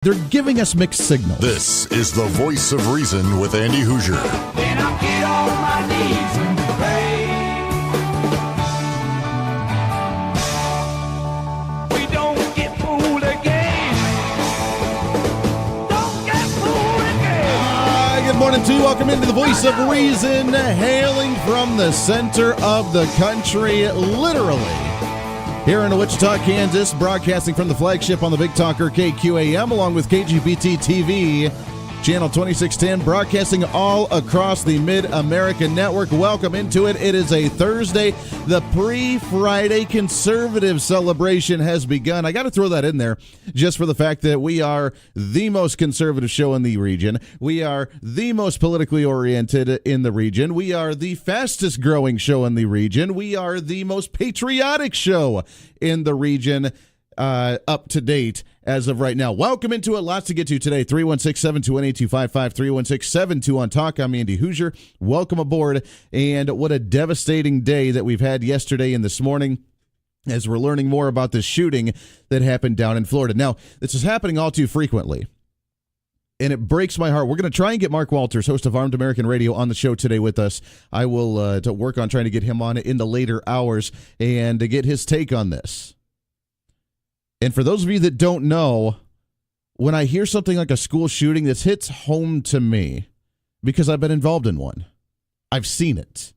They're giving us mixed signals. This is the Voice of Reason with Andy Hoosier. Then I get on my knees and pray. We don't get fooled again. Don't get fooled again. Good morning to you. Welcome into the Voice of Reason, hailing from the center of the country, literally. Here in Wichita, Kansas, broadcasting from the flagship on the Big Talker KQAM, along with KGPT TV, Channel 2610, broadcasting all across the Mid-American Network. Welcome into it. It is a Thursday. The pre-Friday conservative celebration has begun. I got to throw that in there just for the fact that we are the most conservative show in the region. We are the most politically oriented in the region. We are the fastest growing show in the region. We are the most patriotic show in the region. Up to date as of right now. Welcome into it. Lots to get to today. 316-721-8255, 316-72-on-TALK. I'm Andy Hoosier. Welcome aboard. And what a devastating day that we've had yesterday and this morning as we're learning more about this shooting that happened down in Florida. Now, this is happening all too frequently, and it breaks my heart. We're going to try and get Mark Walters, host of Armed American Radio, on the show today with us. I will to work on trying to get him on in the later hours and to get his take on this. And for those of you that don't know, when I hear something like a school shooting, this hits home to me because I've been involved in one. I've seen it.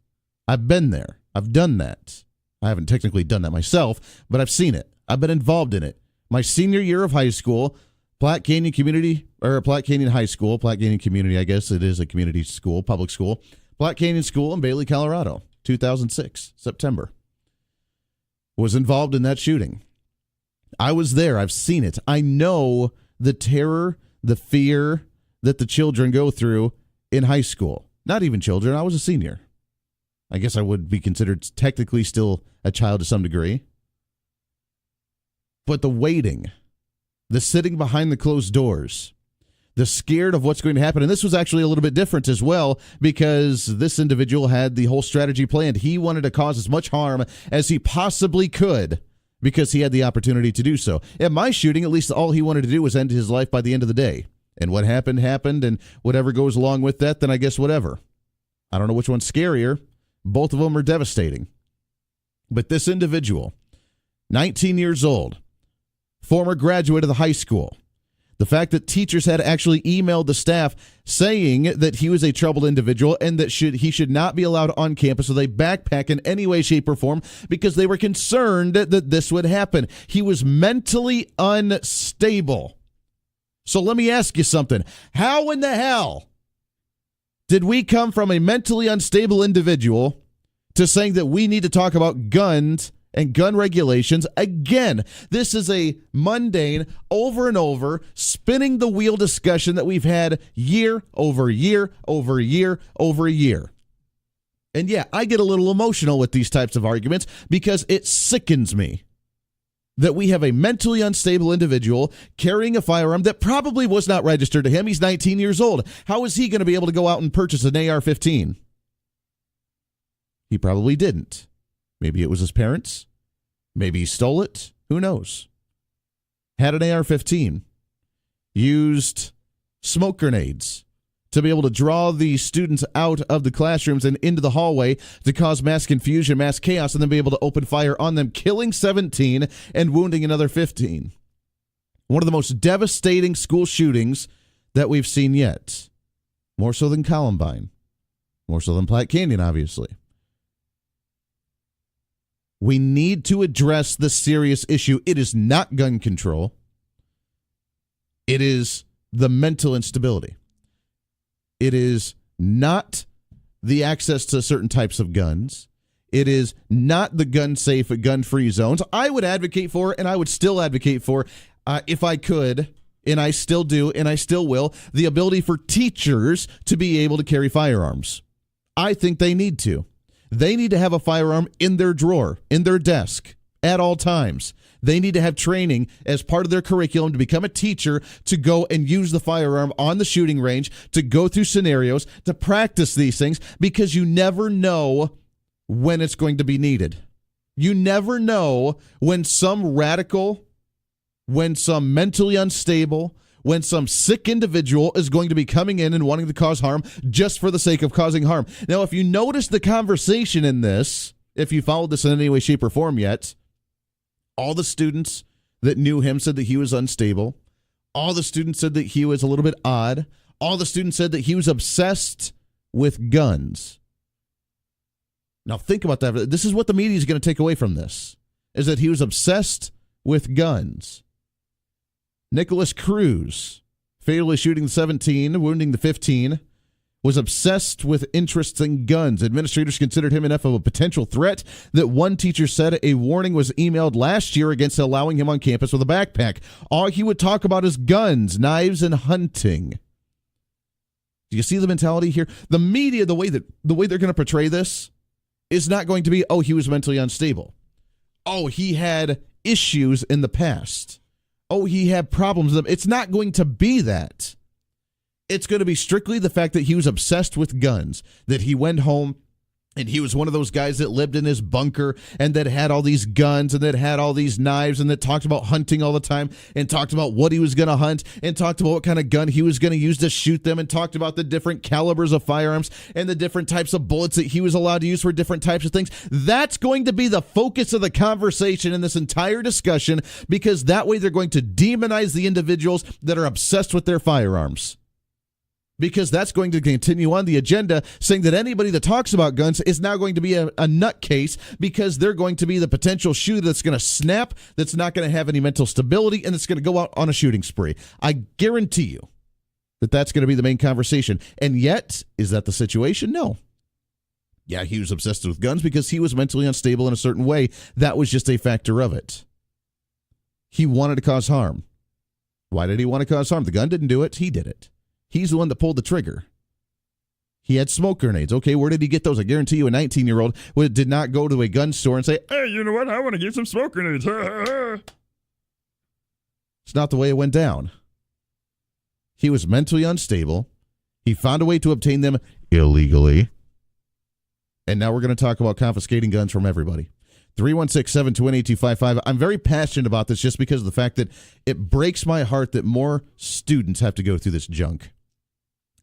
I've been there. I've done that. I haven't technically done that myself, but I've seen it. I've been involved in it. My senior year of high school, Platte Canyon High School, Platte Canyon Community, I guess it is a community school, public school, Platte Canyon School in Bailey, Colorado, 2006, September. Was involved in that shooting. I was there. I've seen it. I know the terror, the fear that the children go through in high school. Not even children. I was a senior. I guess I would be considered technically still a child to some degree. But the waiting, the sitting behind the closed doors, the scared of what's going to happen. And this was actually a little bit different as well because this individual had the whole strategy planned. He wanted to cause as much harm as he possibly could, because he had the opportunity to do so. At my shooting, at least all he wanted to do was end his life by the end of the day. And what happened, and whatever goes along with that, then I guess whatever. I don't know which one's scarier. Both of them are devastating. But this individual, 19 years old, former graduate of the high school, the fact that teachers had actually emailed the staff saying that he was a troubled individual and that he should not be allowed on campus with a backpack in any way, shape, or form because they were concerned that this would happen. He was mentally unstable. So let me ask you something. How in the hell did we come from a mentally unstable individual to saying that we need to talk about guns and gun regulations? Again, this is a mundane, over and over, spinning the wheel discussion that we've had year over year over year over year. And yeah, I get a little emotional with these types of arguments because it sickens me that we have a mentally unstable individual carrying a firearm that probably was not registered to him. He's 19 years old. How is he going to be able to go out and purchase an AR-15? He probably didn't. Maybe it was his parents. Maybe he stole it. Who knows? Had an AR-15. Used smoke grenades to be able to draw the students out of the classrooms and into the hallway to cause mass confusion, mass chaos, and then be able to open fire on them, killing 17 and wounding another 15. One of the most devastating school shootings that we've seen yet. More so than Columbine. More so than Platte Canyon, obviously. We need to address the serious issue. It is not gun control. It is the mental instability. It is not the access to certain types of guns. It is not the gun-safe, gun-free zones. I would advocate for, and I would still advocate for, if I could, and I still do, and I still will, the ability for teachers to be able to carry firearms. I think they need to. They need to have a firearm in their drawer, in their desk, at all times. They need to have training as part of their curriculum to become a teacher, to go and use the firearm on the shooting range, to go through scenarios, to practice these things, because you never know when it's going to be needed. You never know when some radical, when some mentally unstable, when some sick individual is going to be coming in and wanting to cause harm just for the sake of causing harm. Now, if you notice the conversation in this, if you followed this in any way, shape, or form yet, all the students that knew him said that he was unstable. All the students said that he was a little bit odd. All the students said that he was obsessed with guns. Now, think about that. This is what the media is going to take away from this, is that he was obsessed with guns. Nicholas Cruz, fatally shooting the 17, wounding the 15, was obsessed with interests in guns. Administrators considered him enough of a potential threat that one teacher said a warning was emailed last year against allowing him on campus with a backpack. All he would talk about is guns, knives, and hunting. Do you see the mentality here? The media, the way they're going to portray this is not going to be, oh, he was mentally unstable. Oh, he had issues in the past. Oh, he had problems. It's not going to be that. It's going to be strictly the fact that he was obsessed with guns, that he went home and he was one of those guys that lived in his bunker and that had all these guns and that had all these knives and that talked about hunting all the time and talked about what he was going to hunt and talked about what kind of gun he was going to use to shoot them and talked about the different calibers of firearms and the different types of bullets that he was allowed to use for different types of things. That's going to be the focus of the conversation in this entire discussion, because that way they're going to demonize the individuals that are obsessed with their firearms. Because that's going to continue on the agenda, saying that anybody that talks about guns is now going to be a nutcase, because they're going to be the potential shooter that's going to snap, that's not going to have any mental stability, and it's going to go out on a shooting spree. I guarantee you that that's going to be the main conversation. And yet, is that the situation? No. Yeah, he was obsessed with guns because he was mentally unstable in a certain way. That was just a factor of it. He wanted to cause harm. Why did he want to cause harm? The gun didn't do it. He did it. He's the one that pulled the trigger. He had smoke grenades. Okay, where did he get those? I guarantee you a 19-year-old did not go to a gun store and say, hey, you know what? I want to get some smoke grenades. It's not the way it went down. He was mentally unstable. He found a way to obtain them illegally. And now we're going to talk about confiscating guns from everybody. 316-721-8255. I'm very passionate about this just because of the fact that it breaks my heart that more students have to go through this junk.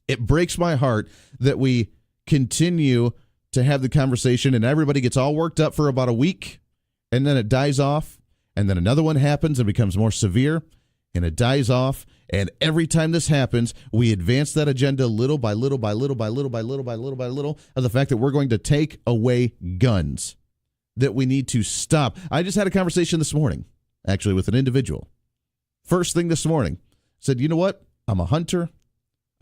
It breaks my heart that we continue to have the conversation and everybody gets all worked up for about a week and then it dies off and then another one happens and becomes more severe and it dies off. And every time this happens, we advance that agenda little by little by little by little by little by little by little of the fact that we're going to take away guns, that we need to stop. I just had a conversation this morning, actually, with an individual. First thing this morning, said, you know what? I'm a hunter.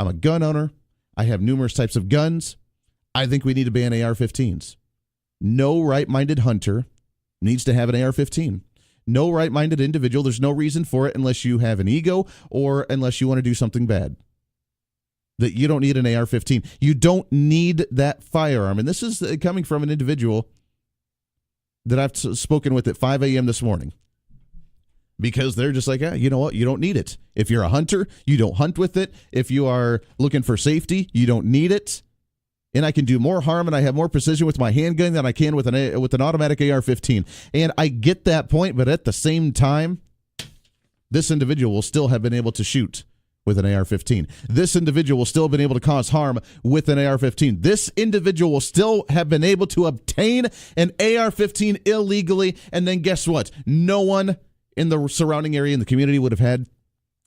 I'm a gun owner. I have numerous types of guns. I think we need to ban AR-15s. No right-minded hunter needs to have an AR-15. No right-minded individual, there's no reason for it unless you have an ego or unless you want to do something bad. That you don't need an AR-15. You don't need that firearm. And this is coming from an individual that I've spoken with at 5 a.m. this morning. Because they're just like, you know what? You don't need it. If you're a hunter, you don't hunt with it. If you are looking for safety, you don't need it. And I can do more harm and I have more precision with my handgun than I can with an automatic AR-15. And I get that point, but at the same time, this individual will still have been able to shoot with an AR-15. This individual will still have been able to cause harm with an AR-15. This individual will still have been able to obtain an AR-15 illegally. And then guess what? No one in the surrounding area in the community would have had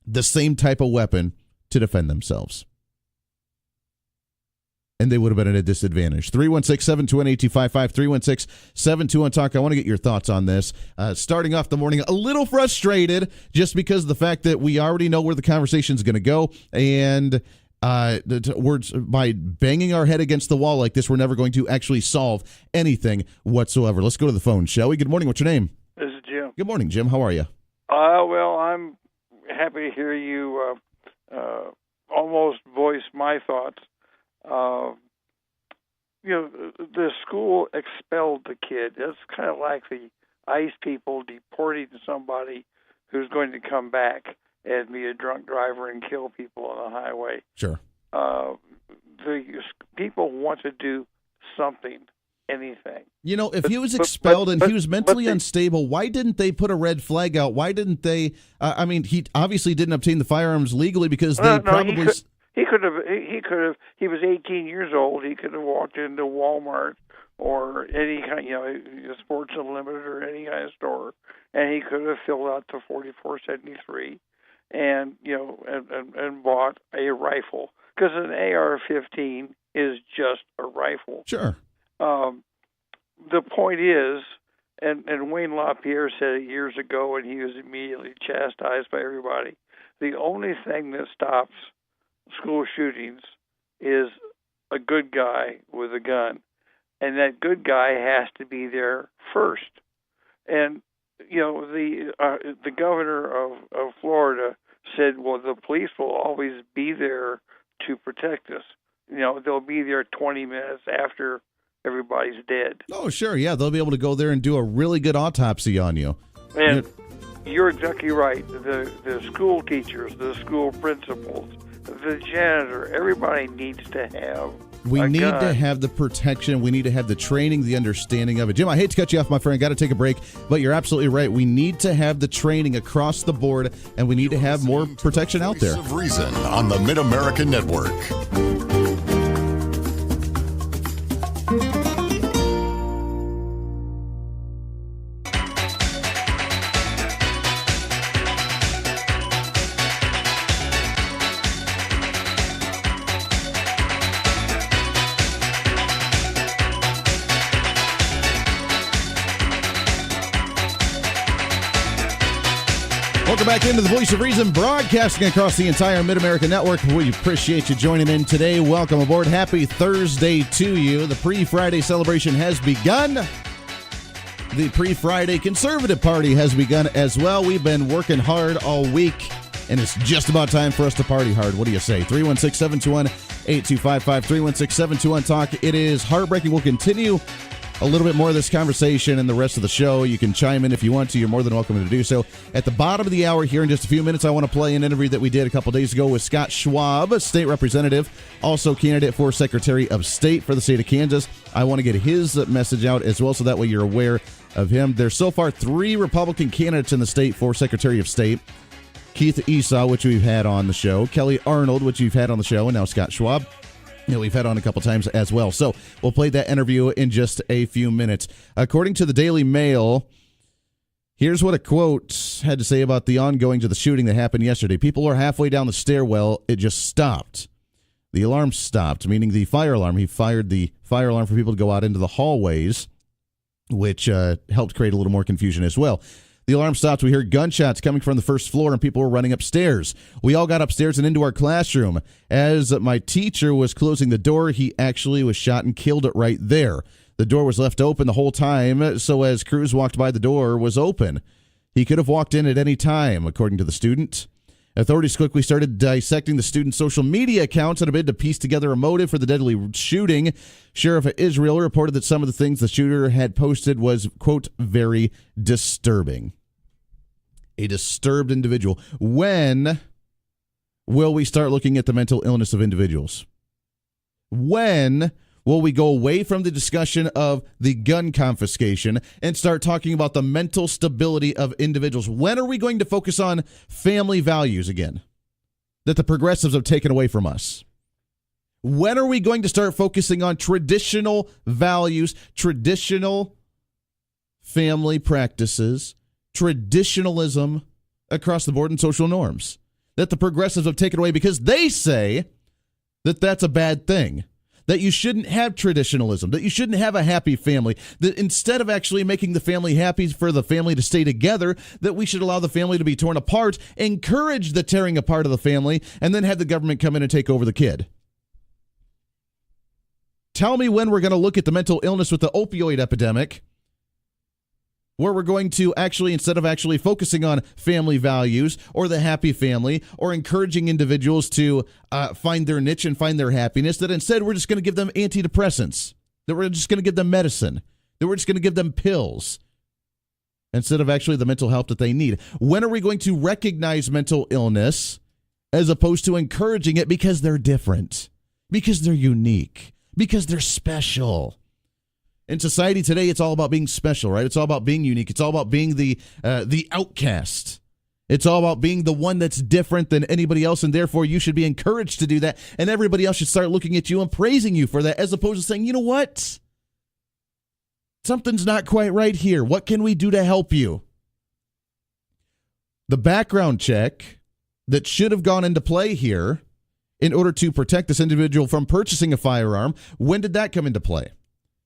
the same type of weapon to defend themselves. And they would have been at a disadvantage. 316-721-8255, 316-721-TALK. I want to get your thoughts on this. Starting off the morning a little frustrated just because of the fact that we already know where the conversation is going to go. And words by banging our head against the wall like this, we're never going to actually solve anything whatsoever. Let's go to the phone, shall we? Good morning. What's your name? This is Jim. Good morning, Jim. How are you? Well, I'm happy to hear you almost voice my thoughts. The school expelled the kid. That's kind of like the ICE people deporting somebody who's going to come back and be a drunk driver and kill people on the highway. Sure. The people want to do something, anything. You know, if he was expelled and he was mentally unstable, why didn't they put a red flag out? Why didn't they? I mean, he obviously didn't obtain the firearms legally because they probably. He could have. He was 18 years old. He could have walked into Walmart or any kind, Sports Unlimited or any kind of store, and he could have filled out the 4473, and and bought a rifle, because an AR-15 is just a rifle. Sure. The point is, and Wayne LaPierre said it years ago, and he was immediately chastised by everybody. The only thing that stops school shootings is a good guy with a gun, and that good guy has to be there first. And the governor of Florida said, well, the police will always be there to protect us. They'll be there 20 minutes after everybody's dead. Oh, sure, yeah, they'll be able to go there and do a really good autopsy on you. And you're exactly right. The school teachers, the school principals, the janitor, everybody needs to have We need to have the protection. We need to have the training, the understanding of it. Jim, I hate to cut you off, my friend. Got to take a break, but you're absolutely right. We need to have the training across the board, and we need to have more protection out there. Voice of Reason on the Mid-American Network. Welcome back into the Voice of Reason, broadcasting across the entire Mid-American Network. We appreciate you joining in today. Welcome aboard. Happy Thursday to you. The pre-Friday celebration has begun. The pre-Friday conservative party has begun as well. We've been working hard all week, and it's just about time for us to party hard. What do you say? 316-721-8255, 316-721-TALK. It is heartbreaking. We'll continue a little bit more of this conversation in the rest of the show. You can chime in if you want to. You're more than welcome to do so. At the bottom of the hour here in just a few minutes, I want to play an interview that we did a couple days ago with Scott Schwab, state representative, also candidate for Secretary of State for the state of Kansas. I want to get his message out as well, so that way you're aware of him. There's so far 3 Republican candidates in the state for Secretary of State. Keith Esau, which we've had on the show, Kelly Arnold, which you've had on the show, and now Scott Schwab, we've had on a couple times as well. So we'll play that interview in just a few minutes. According to the Daily Mail, here's what a quote had to say about the ongoing to the shooting that happened yesterday. People are halfway down the stairwell. It just stopped. The alarm stopped, meaning the fire alarm. He fired the fire alarm for people to go out into the hallways, which helped create a little more confusion as well. The alarm stopped. We heard gunshots coming from the first floor, and people were running upstairs. We all got upstairs and into our classroom. As my teacher was closing the door, he actually was shot and killed it right there. The door was left open the whole time, so as crews walked by, the door was open. He could have walked in at any time, according to the student. Authorities quickly started dissecting the student's social media accounts in a bid to piece together a motive for the deadly shooting. Sheriff of Israel reported that some of the things the shooter had posted was, quote, very disturbing. A disturbed individual. When will we start looking at the mental illness of individuals? When will we go away from the discussion of the gun confiscation and start talking about the mental stability of individuals? When are we going to focus on family values again that the progressives have taken away from us? When are we going to start focusing on traditional values, traditional family practices, traditionalism across the board, and social norms that the progressives have taken away because they say that that's a bad thing? That you shouldn't have traditionalism, that you shouldn't have a happy family, that instead of actually making the family happy for the family to stay together, that we should allow the family to be torn apart, encourage the tearing apart of the family, and then have the government come in and take over the kid. Tell me when we're going to look at the mental illness with the opioid epidemic, where we're going to actually, instead of actually focusing on family values or the happy family or encouraging individuals to find their niche and find their happiness, that instead we're just going to give them antidepressants, that we're just going to give them medicine, that we're just going to give them pills instead of actually the mental help that they need. When are we going to recognize mental illness as opposed to encouraging it because they're different, because they're unique, because they're special? In society today, it's all about being special, right? It's all about being unique. It's all about being the outcast. It's all about being the one that's different than anybody else, and therefore you should be encouraged to do that, and everybody else should start looking at you and praising you for that, as opposed to saying, you know what? Something's not quite right here. What can we do to help you? The background check that should have gone into play here in order to protect this individual from purchasing a firearm, when did that come into play?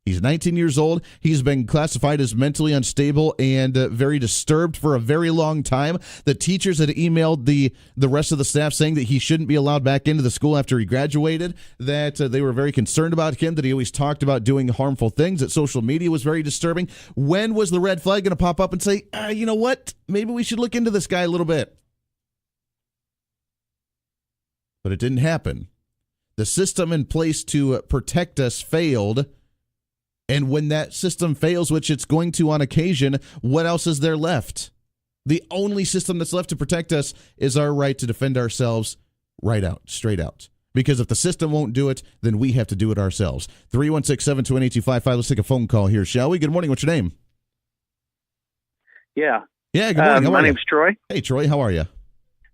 He's 19 years old. He's been classified as mentally unstable and very disturbed for a very long time. The teachers had emailed the rest of the staff saying that he shouldn't be allowed back into the school after he graduated, that they were very concerned about him, that he always talked about doing harmful things, that social media was very disturbing. When was the red flag going to pop up and say, you know what, maybe we should look into this guy a little bit? But it didn't happen. The system in place to protect us failed. And when that system fails, which it's going to on occasion, what else is there left? The only system that's left to protect us is our right to defend ourselves straight out. Because if the system won't do it, then we have to do it ourselves. 316-728-8255. Let's take a phone call here, shall we? Good morning. What's your name? Yeah. Yeah, good morning. My name's Troy. Hey, Troy. How are you?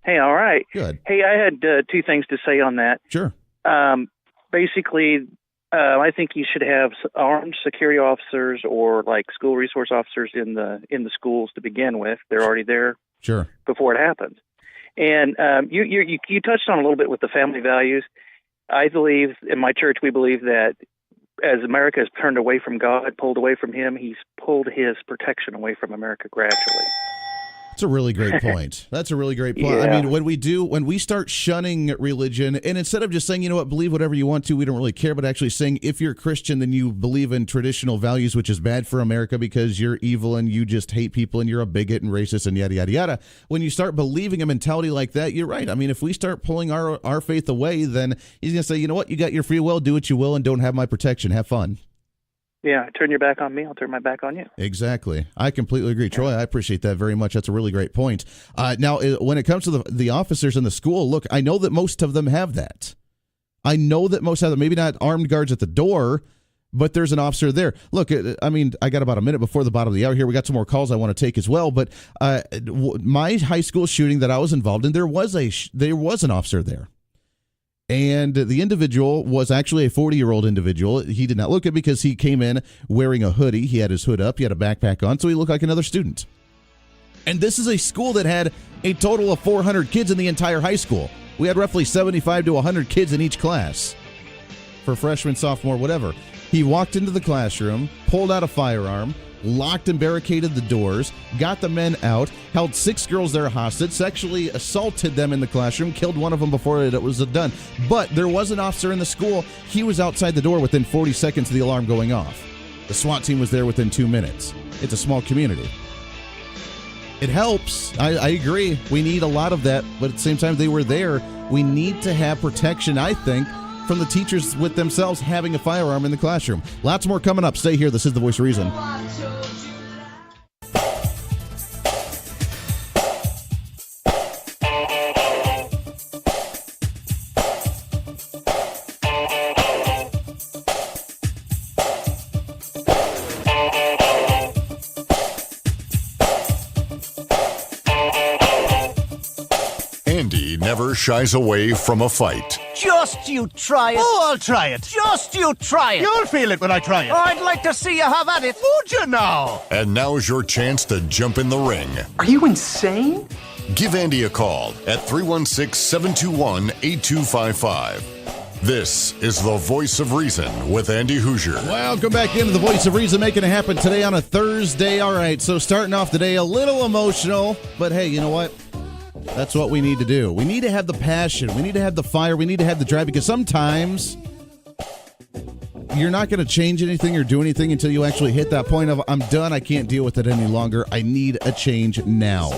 Hey, all right. Good. Hey, I had two things to say on that. Sure. Basically, I think you should have armed security officers or like school resource officers in the schools to begin with. They're already there. Sure. Before it happens. And you touched on a little bit with the family values. I believe in my church, we believe that as America has turned away from God, pulled away from Him, He's pulled His protection away from America gradually. That's a really great point. That's a really great point. Yeah. I mean, when we start shunning religion, and instead of just saying, you know what, believe whatever you want to, we don't really care, but actually saying, if you're a Christian, then you believe in traditional values, which is bad for America because you're evil and you just hate people and you're a bigot and racist and yada, yada, yada. When you start believing a mentality like that, you're right. I mean, if we start pulling our faith away, then he's going to say, you know what, you got your free will, do what you will, and don't have my protection. Have fun. Yeah, turn your back on me, I'll turn my back on you. Exactly. I completely agree. Troy, I appreciate that very much. That's a really great point. Now, when it comes to the officers in the school, look, I know that most of them have that. I know that most have them. Maybe not armed guards at the door, but there's an officer there. Look, I mean, I got about a minute before the bottom of the hour here. We got some more calls I want to take as well. But my high school shooting that I was involved in, there was an officer there. And the individual was actually a 40-year-old individual. He did not look it because he came in wearing a hoodie. He had his hood up. He had a backpack on, so he looked like another student. And this is a school that had a total of 400 kids in the entire high school. We had roughly 75 to 100 kids in each class for freshman, sophomore, whatever. He walked into the classroom, pulled out a firearm, locked and barricaded the doors, got the men out, held 6 girls there hostage, sexually assaulted them in the classroom, killed one of them before it was done. But there was an officer in the school. He was outside the door within 40 seconds of the alarm going off. The SWAT team was there within 2 minutes. It's a small community. It helps. I agree. We need a lot of that, but at the same time, they were there. We need to have protection, I think, from the teachers with themselves having a firearm in the classroom. Lots more coming up. Stay here. This is The Voice of Reason. Andy never shies away from a fight. Just you try it. Oh, I'll try it. Just you try it. You'll feel it when I try it. I'd like to see you have at it. Would you now? And now's your chance to jump in the ring. Are you insane? Give Andy a call at 316-721-8255. This is The Voice of Reason with Andy Hoosier. Welcome back into The Voice of Reason, making it happen today on a Thursday. All right, so starting off the day a little emotional, but hey, you know what? That's what we need to do. We need to have the passion. We need to have the fire. We need to have the drive, because sometimes you're not going to change anything or do anything until you actually hit that point of, I'm done. I can't deal with it any longer. I need a change now.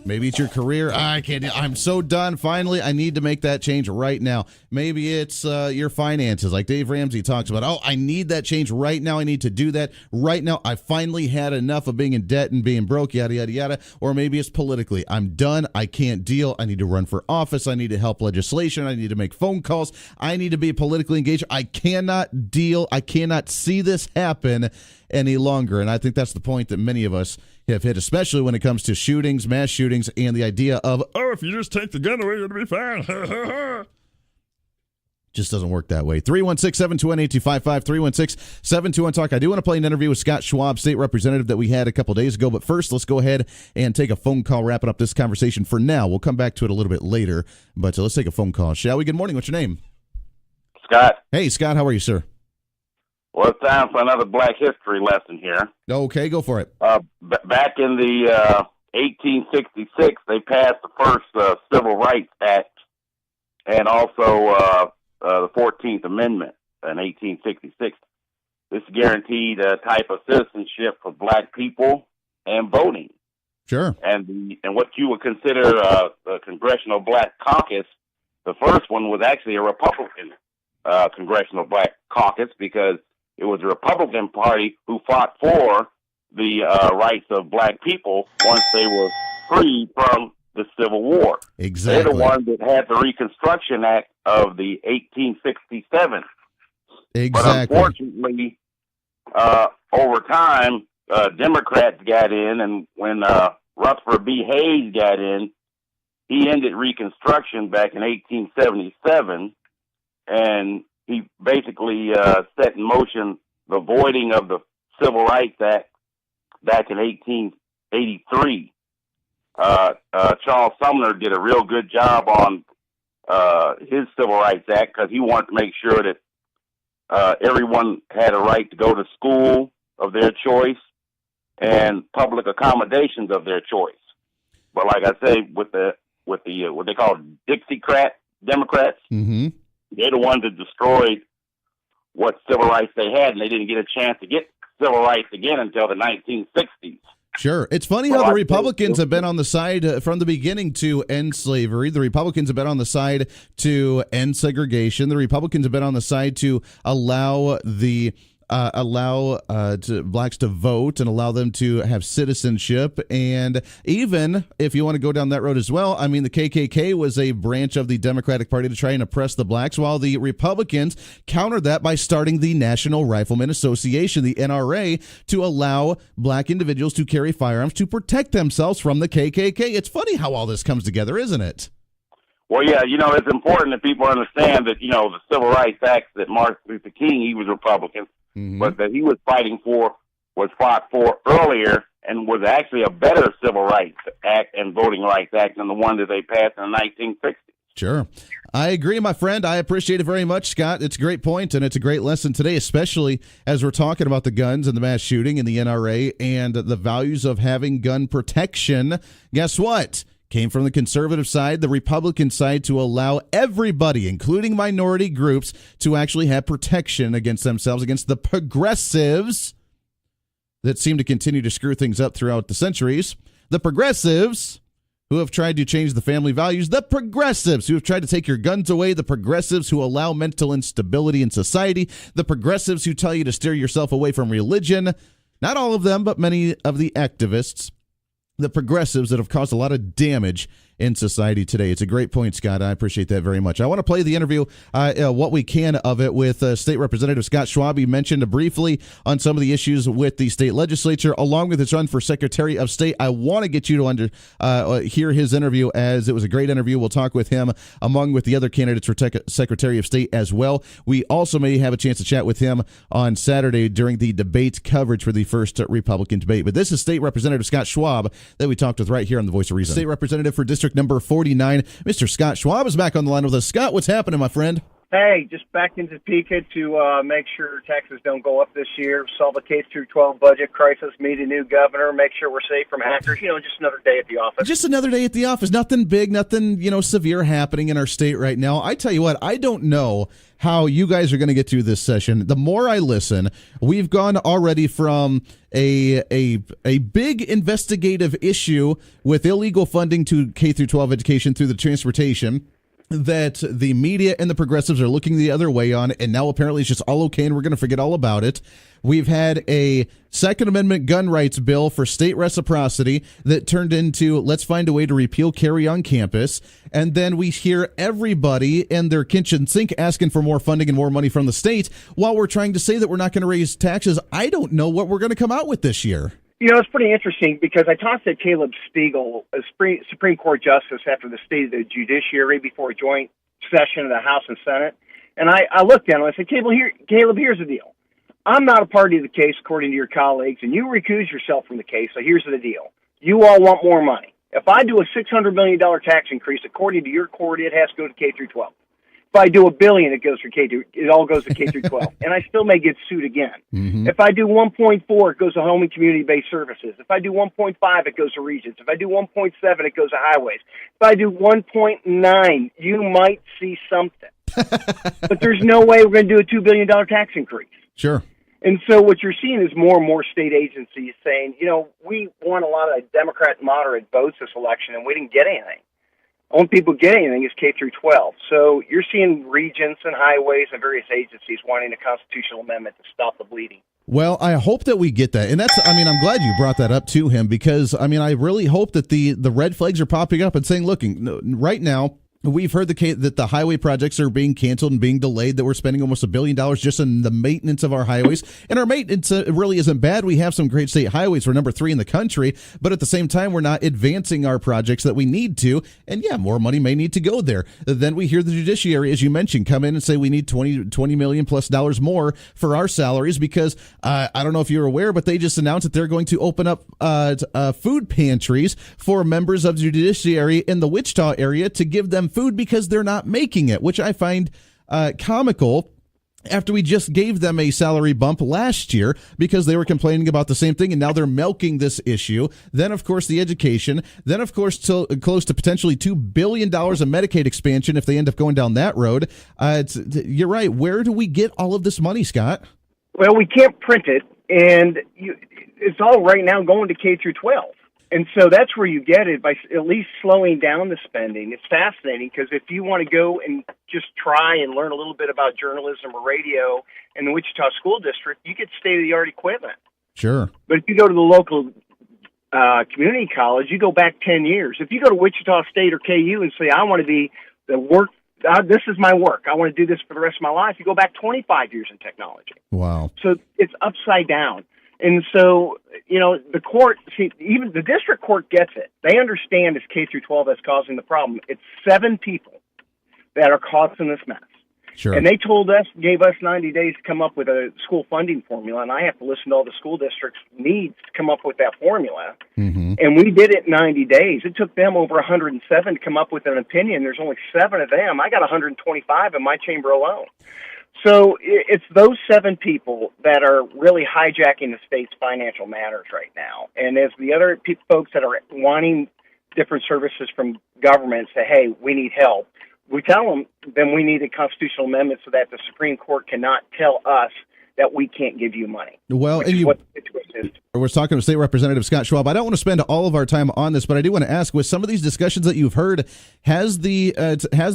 Maybe it's your career. I can't. I'm so done. Finally, I need to make that change right now. Maybe it's your finances, like Dave Ramsey talks about. Oh, I need that change right now. I need to do that right now. I finally had enough of being in debt and being broke, yada, yada, yada. Or maybe it's politically. I'm done. I can't deal. I need to run for office. I need to help legislation. I need to make phone calls. I need to be politically engaged. I cannot deal. I cannot see this happen any longer. And I think that's the point that many of us have hit, especially when it comes to shootings, mass shootings, and the idea of, oh, if you just take the gun away, it'll be fine. Just doesn't work that way. 316-721-8255, 316-721-TALK. I do want to play an interview with Scott Schwab, state representative, that we had a couple days ago. But first, let's go ahead and take a phone call, wrapping up this conversation for now. We'll come back to it a little bit later, but let's take a phone call, shall we? Good morning. What's your name? Scott. Hey, Scott. How are you, sir? Well, it's time for another Black history lesson here. Okay, go for it. Back in the 1866, they passed the first Civil Rights Act and also the 14th Amendment in 1866. This guaranteed a type of citizenship for black people and voting. Sure. And what you would consider the Congressional Black Caucus, the first one was actually a Republican Congressional Black Caucus, because it was the Republican Party who fought for the rights of black people once they were freed from the Civil War. Exactly. They're the ones that had the Reconstruction Act of the 1867. Exactly. But unfortunately, over time, Democrats got in, and when Rutherford B. Hayes got in, he ended Reconstruction back in 1877, and he basically set in motion the voiding of the Civil Rights Act back in 1883. Charles Sumner did a real good job on his Civil Rights Act, because he wanted to make sure that everyone had a right to go to school of their choice and public accommodations of their choice. But like I say, with the what they call Dixiecrat Democrats, mm-hmm. they're the ones that destroyed what civil rights they had, and they didn't get a chance to get civil rights again until the 1960s. Sure. It's funny how the Republicans have been on the side from the beginning to end slavery. The Republicans have been on the side to end segregation. The Republicans have been on the side to allow blacks to vote and allow them to have citizenship. And even if you want to go down that road as well, I mean, the KKK was a branch of the Democratic Party to try and oppress the blacks, while the Republicans countered that by starting the National Rifleman Association, the NRA, to allow black individuals to carry firearms to protect themselves from the KKK. It's funny how all this comes together, isn't it? Well, yeah, it's important that people understand that, the Civil Rights Act that Martin Luther King, he was Republican, mm-hmm. but that he was fighting for was fought for earlier and was actually a better Civil Rights Act and Voting Rights Act than the one that they passed in the 1960s. Sure. I agree, my friend. I appreciate it very much, Scott. It's a great point, and it's a great lesson today, especially as we're talking about the guns and the mass shooting and the NRA and the values of having gun protection. Guess what? Came from the conservative side, the Republican side, to allow everybody, including minority groups, to actually have protection against themselves, against the progressives that seem to continue to screw things up throughout the centuries. The progressives who have tried to change the family values, the progressives who have tried to take your guns away, the progressives who allow mental instability in society, the progressives who tell you to steer yourself away from religion. Not all of them, but many of the activists. The progressives that have caused a lot of damage in society today. It's a great point, Scott. I appreciate that very much. I want to play the interview, what we can of it, with State Representative Scott Schwab. He mentioned briefly on some of the issues with the state legislature, along with his run for Secretary of State. I want to get you to hear his interview, as it was a great interview. We'll talk with him along with the other candidates for Secretary of State as well. We also may have a chance to chat with him on Saturday during the debate coverage for the first Republican debate. But this is State Representative Scott Schwab that we talked with right here on The Voice of Reason. State Representative for District number 49, Mr. Scott Schwab, is back on the line with us. Scott, what's happening, my friend? Hey, just back into Topeka to make sure taxes don't go up this year, solve the K through 12 budget crisis, meet a new governor, make sure we're safe from hackers. Just another day at the office. Just another day at the office. Nothing big, nothing, severe happening in our state right now. I tell you what, I don't know how you guys are going to get through this session. The more I listen, we've gone already from a big investigative issue with illegal funding to K through 12 education through the transportation that the media and the progressives are looking the other way on, and now apparently it's just all okay and we're going to forget all about it. We've had a Second Amendment gun rights bill for state reciprocity that turned into let's find a way to repeal carry on campus. And then we hear everybody and their kitchen sink asking for more funding and more money from the state while we're trying to say that we're not going to raise taxes. I don't know what we're going to come out with this year. It's pretty interesting because I talked to Caleb Spiegel, a Supreme Court justice, after the State of the Judiciary before a joint session of the House and Senate. And I looked at him and I said, Caleb, here's the deal. I'm not a party to the case, according to your colleagues, and you recuse yourself from the case, so here's the deal. You all want more money. If I do a $600 million tax increase, according to your court, it has to go to K through 12. If I do $1 billion, it all goes to K through 12, and I still may get sued again. Mm-hmm. If I do 1.4, it goes to home and community-based services. If I do 1.5, it goes to regions. If I do 1.7, it goes to highways. If I do 1.9, you might see something. But there's no way we're going to do a $2 billion tax increase. Sure. And so what you're seeing is more and more state agencies saying, we won a lot of Democrat moderate votes this election, and we didn't get anything. Only people get anything is K through 12. So you're seeing regions and highways and various agencies wanting a constitutional amendment to stop the bleeding. Well, I hope that we get that. And I'm glad you brought that up to him because, I really hope that the red flags are popping up and saying, look, right now, we've heard that the highway projects are being canceled and being delayed, that we're spending almost $1 billion just in the maintenance of our highways. And our maintenance really isn't bad. We have some great state highways. We're number 3 in the country. But at the same time, we're not advancing our projects that we need to. And yeah, more money may need to go there. Then we hear the judiciary, as you mentioned, come in and say we need $20 million plus more for our salaries because I don't know if you're aware, but they just announced that they're going to open up food pantries for members of the judiciary in the Wichita area to give them food because they're not making it, which I find comical after we just gave them a salary bump last year because they were complaining about the same thing, and now they're milking this issue. Then, of course, the education. Then, of course, close to potentially $2 billion of Medicaid expansion if they end up going down that road. You're right. Where do we get all of this money, Scott? Well, we can't print it, and it's all right now going to K through 12. And so that's where you get it, by at least slowing down the spending. It's fascinating because if you want to go and just try and learn a little bit about journalism or radio in the Wichita School District, you get state-of-the-art equipment. Sure. But if you go to the local community college, you go back 10 years. If you go to Wichita State or KU and say, I want to be the work, this is my work, I want to do this for the rest of my life, you go back 25 years in technology. Wow. So it's upside down. And so, the court, even the district court gets it. They understand it's K through 12 that's causing the problem. It's 7 people that are causing this mess. Sure. And they gave us 90 days to come up with a school funding formula, and I have to listen to all the school districts' needs to come up with that formula. Mm-hmm. And we did it in 90 days. It took them over 107 to come up with an opinion. There's only 7 of them. I got 125 in my chamber alone. So it's those 7 people that are really hijacking the state's financial matters right now. And as the other folks that are wanting different services from government say, hey, we need help, we tell them then we need a constitutional amendment so that the Supreme Court cannot tell us that we can't give you money. Well, and what the situation is. We're talking to State Representative Scott Schwab. I don't want to spend all of our time on this, but I do want to ask, with some of these discussions that you've heard, has the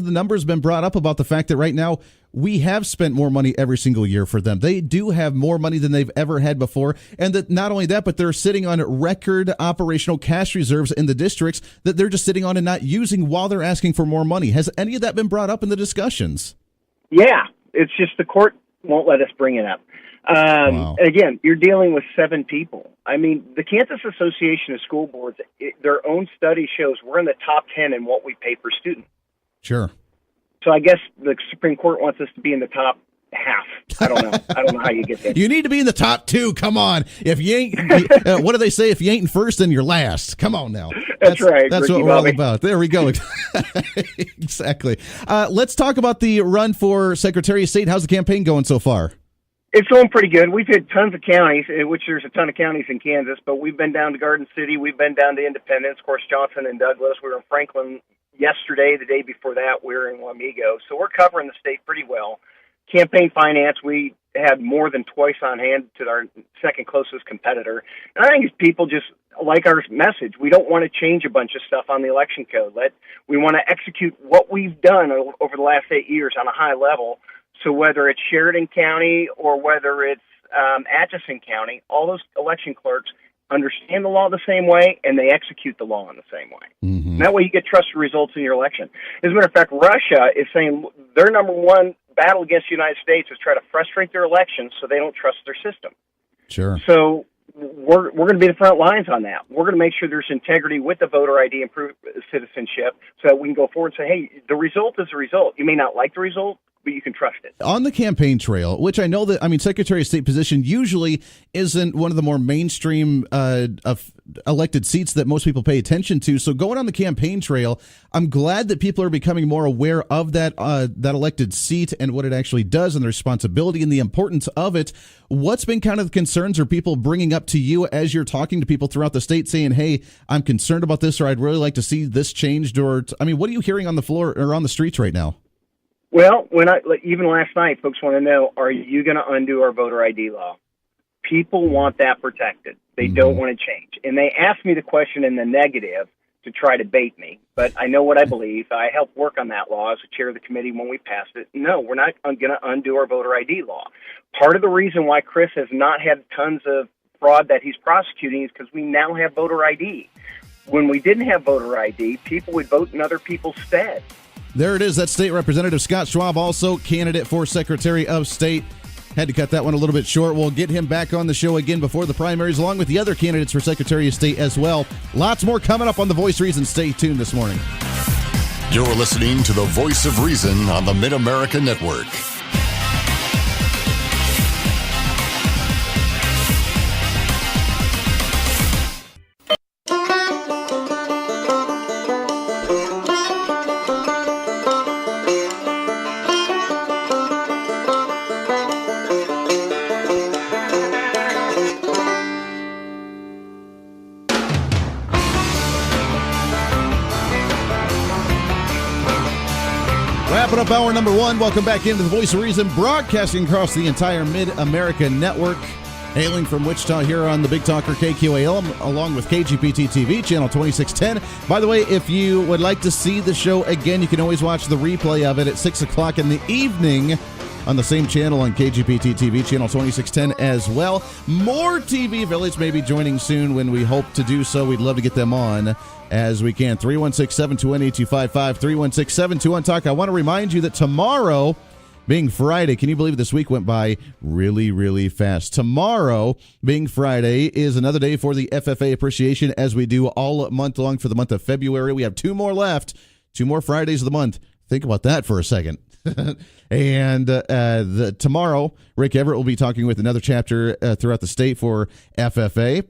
numbers been brought up about the fact that right now we have spent more money every single year for them? They do have more money than they've ever had before, and that not only that, but they're sitting on record operational cash reserves in the districts that they're just sitting on and not using while they're asking for more money. Has any of that been brought up in the discussions? Yeah, it's just the court won't let us bring it up. Wow. Again, you're dealing with 7 people. I mean, the Kansas Association of School Boards, their own study shows we're in the top 10 in what we pay per student. Sure. So I guess the Supreme Court wants us to be in the top half. I don't know. I don't know how you get there. You need to be in the top 2. Come on. If you ain't, what do they say? If you ain't in first, then you're last. Come on now. That's right. That's Ricky what we're all Bobby. about. There we go. Exactly. Let's talk about the run for Secretary of State. How's the campaign going so far? It's going pretty good. We've hit tons of counties, which there's a ton of counties in Kansas, but we've been down to Garden City. We've been down to Independence, of course, Johnson and Douglas. We were in Franklin yesterday. The day before that, we were in Wamego. So we're covering the state pretty well. Campaign finance, we had more than twice on hand to our second closest competitor. And I think people just like our message. We don't want to change a bunch of stuff on the election code. We want to execute what we've done over the last 8 years on a high level. So whether it's Sheridan County or whether it's Atchison County, all those election clerks understand the law the same way, and they execute the law in the same way. Mm-hmm. And that way you get trusted results in your election. As a matter of fact, Russia is saying their number one battle against the United States is try to frustrate their elections so they don't trust their system. Sure. So we're going to be the front lines on that. We're going to make sure there's integrity with the voter ID and proof of citizenship so that we can go forward and say, hey, the result is the result. You may not like the result, but you can trust it. On the campaign trail, which I know that, Secretary of State position usually isn't one of the more mainstream of elected seats that most people pay attention to. So going on the campaign trail, I'm glad that people are becoming more aware of that elected seat and what it actually does and the responsibility and the importance of it. What's been kind of the concerns or people bringing up to you as you're talking to people throughout the state saying, hey, I'm concerned about this, or I'd really like to see this changed? Or, what are you hearing on the floor or on the streets right now? Well, even last night, folks want to know, are you going to undo our voter ID law? People want that protected. They don't want to change. And they asked me the question in the negative to try to bait me. But I know what I believe. I helped work on that law as the chair of the committee when we passed it. No, we're not going to undo our voter ID law. Part of the reason why Chris has not had tons of fraud that he's prosecuting is because we now have voter ID. When we didn't have voter ID, people would vote in other people's stead. There it is. That's State Representative Scott Schwab, also candidate for Secretary of State. Had to cut that one a little bit short. We'll get him back on the show again before the primaries, along with the other candidates for Secretary of State as well. Lots more coming up on The Voice of Reason. Stay tuned this morning. You're listening to the Voice of Reason on the Mid-America Network. Wrapping up hour number 1. Welcome back into the Voice of Reason, broadcasting across the entire Mid-America Network. Hailing from Wichita here on the Big Talker KQAL, along with KGPT TV, channel 2610. By the way, if you would like to see the show again, you can always watch the replay of it at 6 o'clock in the evening on the same channel on KGPT TV, channel 2610 as well. More TV affiliates may be joining soon when we hope to do so. We'd love to get them on as we can. 316-721-8255, 316-721-TALK. I want to remind you that tomorrow, being Friday, can you believe this week went by really, really fast? Tomorrow, being Friday, is another day for the FFA appreciation, as we do all month long for the month of February. We have 2 more left, 2 more Fridays of the month. Think about that for a second. And tomorrow, Rick Everett will be talking with another chapter throughout the state for FFA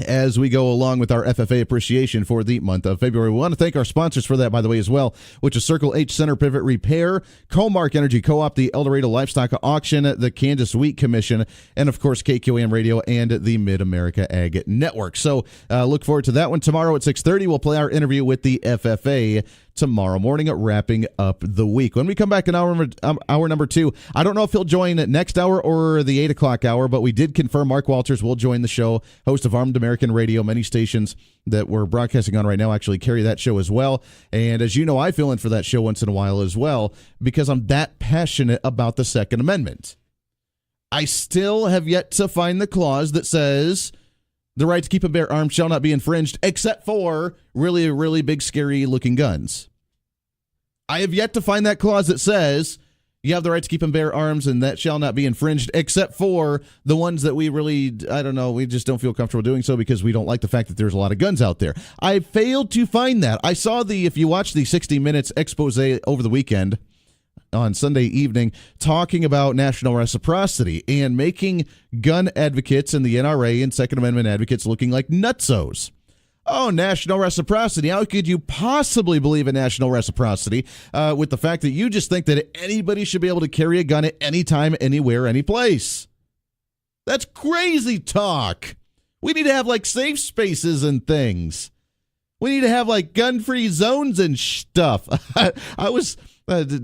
as we go along with our FFA appreciation for the month of February. We want to thank our sponsors for that, by the way, as well, which is Circle H Center Pivot Repair, Comark Energy Co-op, the El Dorado Livestock Auction, the Kansas Wheat Commission, and, of course, KQAM Radio and the Mid-America Ag Network. So look forward to that one. Tomorrow at 6:30, we'll play our interview with the FFA tomorrow morning, wrapping up the week. When we come back in hour number 2, I don't know if he'll join next hour or the 8 o'clock hour, but we did confirm Mark Walters will join the show, host of Armed American Radio. Many stations that we're broadcasting on right now actually carry that show as well. And as you know, I fill in for that show once in a while as well because I'm that passionate about the Second Amendment. I still have yet to find the clause that says the right to keep and bear arms shall not be infringed, except for really, really big, scary-looking guns. I have yet to find that clause that says you have the right to keep and bear arms and that shall not be infringed, except for the ones that we really, we just don't feel comfortable doing so because we don't like the fact that there's a lot of guns out there. I failed to find that. I saw if you watch the 60 Minutes expose over the weekend, on Sunday evening talking about national reciprocity and making gun advocates and the NRA and Second Amendment advocates looking like nutsos. Oh, national reciprocity. How could you possibly believe in national reciprocity with the fact that you just think that anybody should be able to carry a gun at any time, anywhere, any place? That's crazy talk. We need to have like safe spaces and things. We need to have like gun-free zones and stuff. I was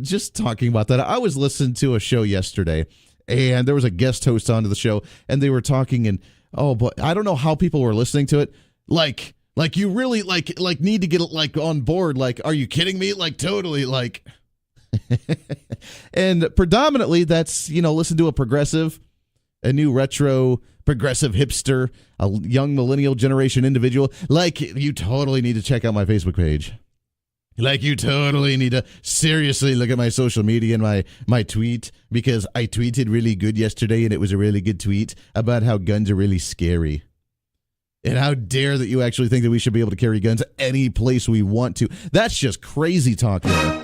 just talking about that. I was listening to a show yesterday, and there was a guest host onto the show, and they were talking, and but I don't know how people were listening to it. Like you really like need to get like on board. Like, are you kidding me? Like totally like. And predominantly that's, listen to a progressive, a new retro progressive hipster, a young millennial generation individual. Like, you totally need to check out my Facebook page. Like, you totally need to seriously look at my social media and my tweet, because I tweeted really good yesterday, and it was a really good tweet about how guns are really scary. And how dare that you actually think that we should be able to carry guns any place we want to. That's just crazy talk there.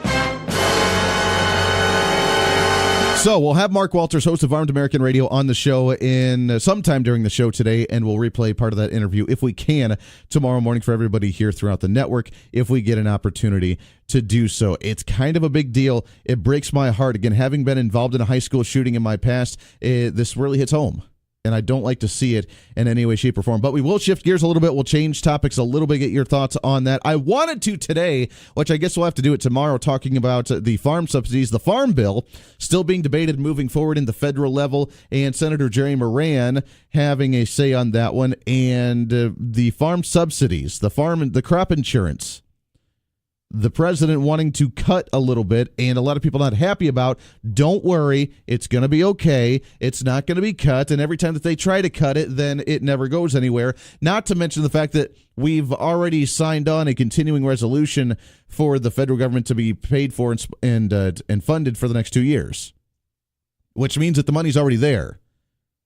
So we'll have Mark Walters, host of Armed American Radio, on the show in sometime during the show today, and we'll replay part of that interview if we can tomorrow morning for everybody here throughout the network, if we get an opportunity to do so. It's kind of a big deal. It breaks my heart. Again, having been involved in a high school shooting in my past, this really hits home. And I don't like to see it in any way, shape, or form. But we will shift gears a little bit. We'll change topics a little bit, get your thoughts on that. I wanted to today, which I guess we'll have to do it tomorrow, talking about the farm subsidies, the farm bill, still being debated moving forward in the federal level, and Senator Jerry Moran having a say on that one, and the farm subsidies, the crop insurance. The president wanting to cut a little bit, and a lot of people not happy about. Don't worry, it's going to be okay. It's not going to be cut, and every time that they try to cut it, then it never goes anywhere. Not to mention the fact that we've already signed on a continuing resolution for the federal government to be paid for and funded for the next 2 years, which means that the money's already there.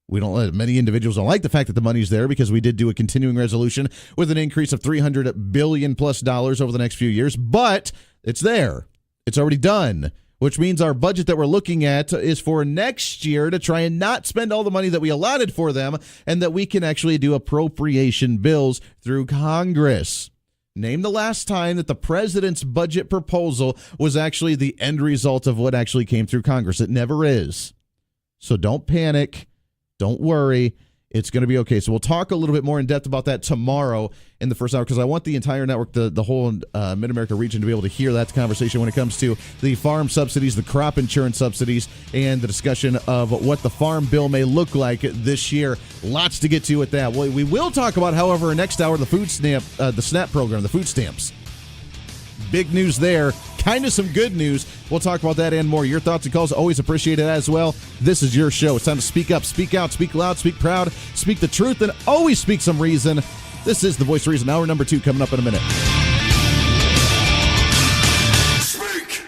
Many individuals don't like the fact that the money's there, because we did do a continuing resolution with an increase of $300 billion plus over the next few years, but it's there. It's already done, which means our budget that we're looking at is for next year to try and not spend all the money that we allotted for them, and that we can actually do appropriation bills through Congress. Name the last time that the president's budget proposal was actually the end result of what actually came through Congress. It never is. So don't panic. Don't worry. It's going to be okay. So we'll talk a little bit more in depth about that tomorrow in the first hour, because I want the entire network, the whole Mid-America region, to be able to hear that conversation when it comes to the farm subsidies, the crop insurance subsidies, and the discussion of what the farm bill may look like this year. Lots to get to with that. We will talk about, however, next hour, the the SNAP program, the food stamps. Big news there. Kind of some good news. We'll talk about that and more. Your thoughts and calls always appreciated as well. This is your show. It's time to speak up, speak out, speak loud, speak proud, speak the truth, and always speak some reason. This is The Voice of Reason. Hour number 2 coming up in a minute. Speak.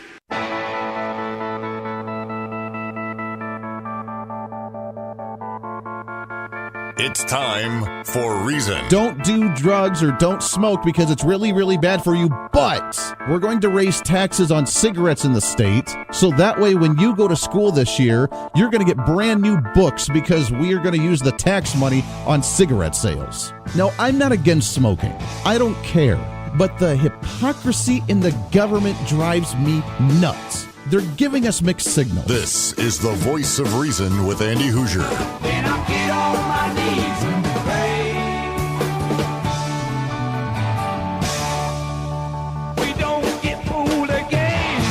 It's time for Reason. Don't do drugs or don't smoke because it's really, really bad for you, but we're going to raise taxes on cigarettes in the state, so that way when you go to school this year, you're going to get brand new books, because we are going to use the tax money on cigarette sales. Now, I'm not against smoking. I don't care. But the hypocrisy in the government drives me nuts. They're giving us mixed signals. This is The Voice of Reason with Andy Hoosier. Then I get on my knees and pray. We don't get fooled again.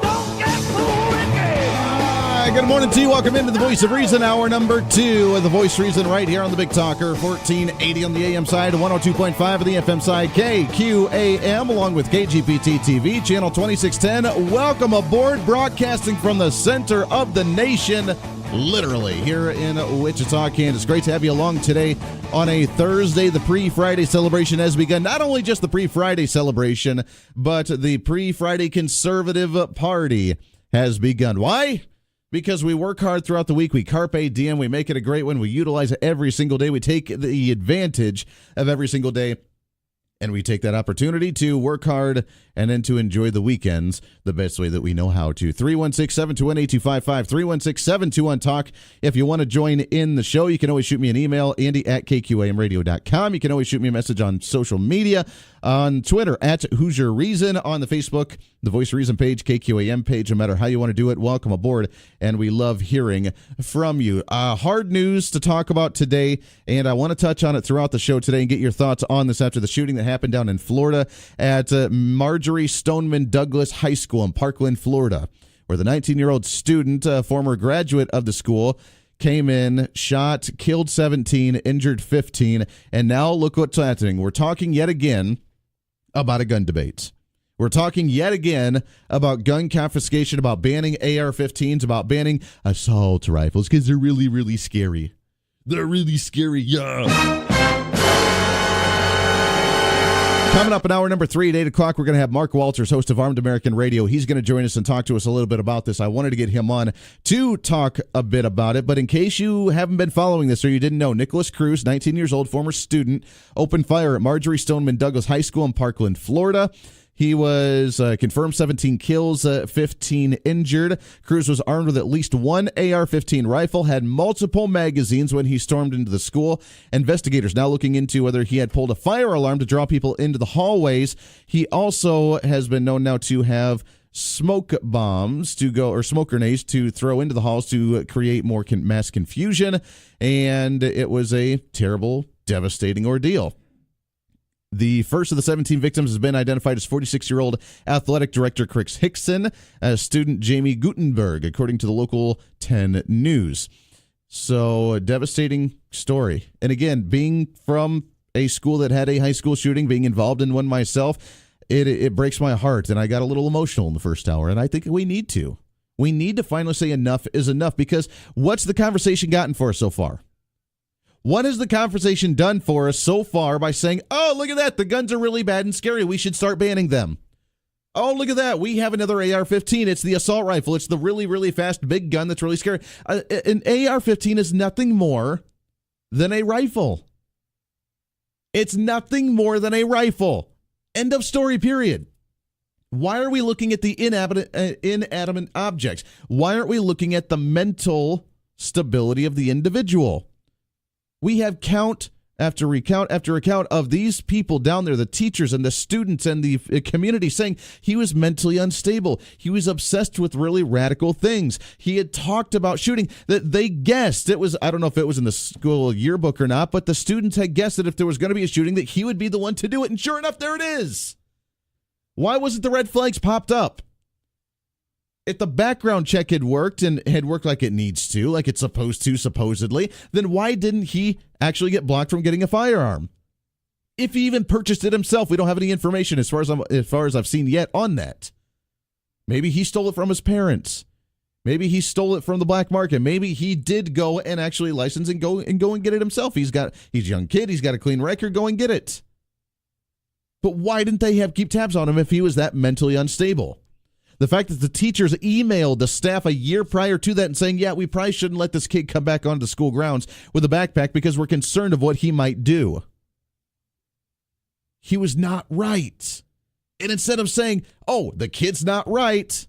Don't get fooled again. Good morning to you. Welcome into The Voice of Reason, hour number 2 of The Voice of Reason, right here on the Big Talker, 1480 on the AM side, 102.5 on the FM side, KQAM, along with KGPT TV, channel 2610. Welcome aboard, broadcasting from the center of the nation, literally, here in Wichita, Kansas. Great to have you along today on a Thursday. The pre-Friday celebration has begun. Not only just the pre-Friday celebration, but the pre-Friday conservative party has begun. Why? Because we work hard throughout the week. We carpe diem. We make it a great one. We utilize it every single day. We take the advantage of every single day. And we take that opportunity to work hard and then to enjoy the weekends the best way that we know how to. 316-721-8255, 316-721-TALK. If you want to join in the show, you can always shoot me an email, andy@kqamradio.com. You can always shoot me a message on social media, on Twitter, @Hoosier Reason, on the Facebook, the Voice of Reason page, KQAM page. No matter how you want to do it, welcome aboard, and we love hearing from you. Hard news to talk about today, and I want to touch on it throughout the show today and get your thoughts on this after the shooting that happened down in Florida at Marjory Stoneman Douglas High School in Parkland, Florida, where the 19-year-old student, former graduate of the school, came in, shot, killed 17, injured 15, and now look what's happening. We're talking yet again about a gun debate. We're talking yet again about gun confiscation, about banning AR-15s, about banning assault rifles, because they're really, really scary. They're really scary, yeah. Coming up in hour number 3 at 8 o'clock, we're going to have Mark Walters, host of Armed American Radio. He's going to join us and talk to us a little bit about this. I wanted to get him on to talk a bit about it, but in case you haven't been following this or you didn't know, Nicholas Cruz, 19 years old, former student, opened fire at Marjory Stoneman Douglas High School in Parkland, Florida. He was confirmed 17 kills, 15 injured. Cruz was armed with at least one AR-15 rifle, had multiple magazines when he stormed into the school. Investigators now looking into whether he had pulled a fire alarm to draw people into the hallways. He also has been known now to have smoke bombs to go, or smoke grenades to throw into the halls to create more mass confusion. And it was a terrible, devastating ordeal. The first of the 17 victims has been identified as 46-year-old athletic director Chris Hickson, as student Jamie Gutenberg, according to the local 10 News. So, a devastating story. And again, being from a school that had a high school shooting, being involved in one myself, it breaks my heart. And I got a little emotional in the first hour, and I think we need to. We need to finally say enough is enough, because what's the conversation gotten for us so far? What has the conversation done for us so far by saying, oh, look at that, the guns are really bad and scary, we should start banning them? Oh, look at that, we have another AR-15, it's the assault rifle, it's the really, really fast big gun that's really scary. An AR-15 is nothing more than a rifle. It's nothing more than a rifle. End of story, period. Why are we looking at the inanimate objects? Why aren't we looking at the mental stability of the individual? We have count after recount after account of these people down there, the teachers and the students and the community, saying he was mentally unstable. He was obsessed with really radical things. He had talked about shooting that they guessed it was, I don't know if it was in the school yearbook or not, but the students had guessed that if there was going to be a shooting that he would be the one to do it. And sure enough, there it is. Why wasn't the red flags popped up? If the background check had worked and had worked like it needs to, like it's supposed to, supposedly, then why didn't he actually get blocked from getting a firearm? If he even purchased it himself, we don't have any information as far as I've seen yet on that. Maybe he stole it from his parents. Maybe he stole it from the black market. Maybe he did go and actually license and go and get it himself. He's a young kid. He's got a clean record. Go and get it. But why didn't they keep tabs on him if he was that mentally unstable? The fact that the teachers emailed the staff a year prior to that and saying, yeah, we probably shouldn't let this kid come back onto the school grounds with a backpack because we're concerned of what he might do. He was not right. And instead of saying, oh, the kid's not right,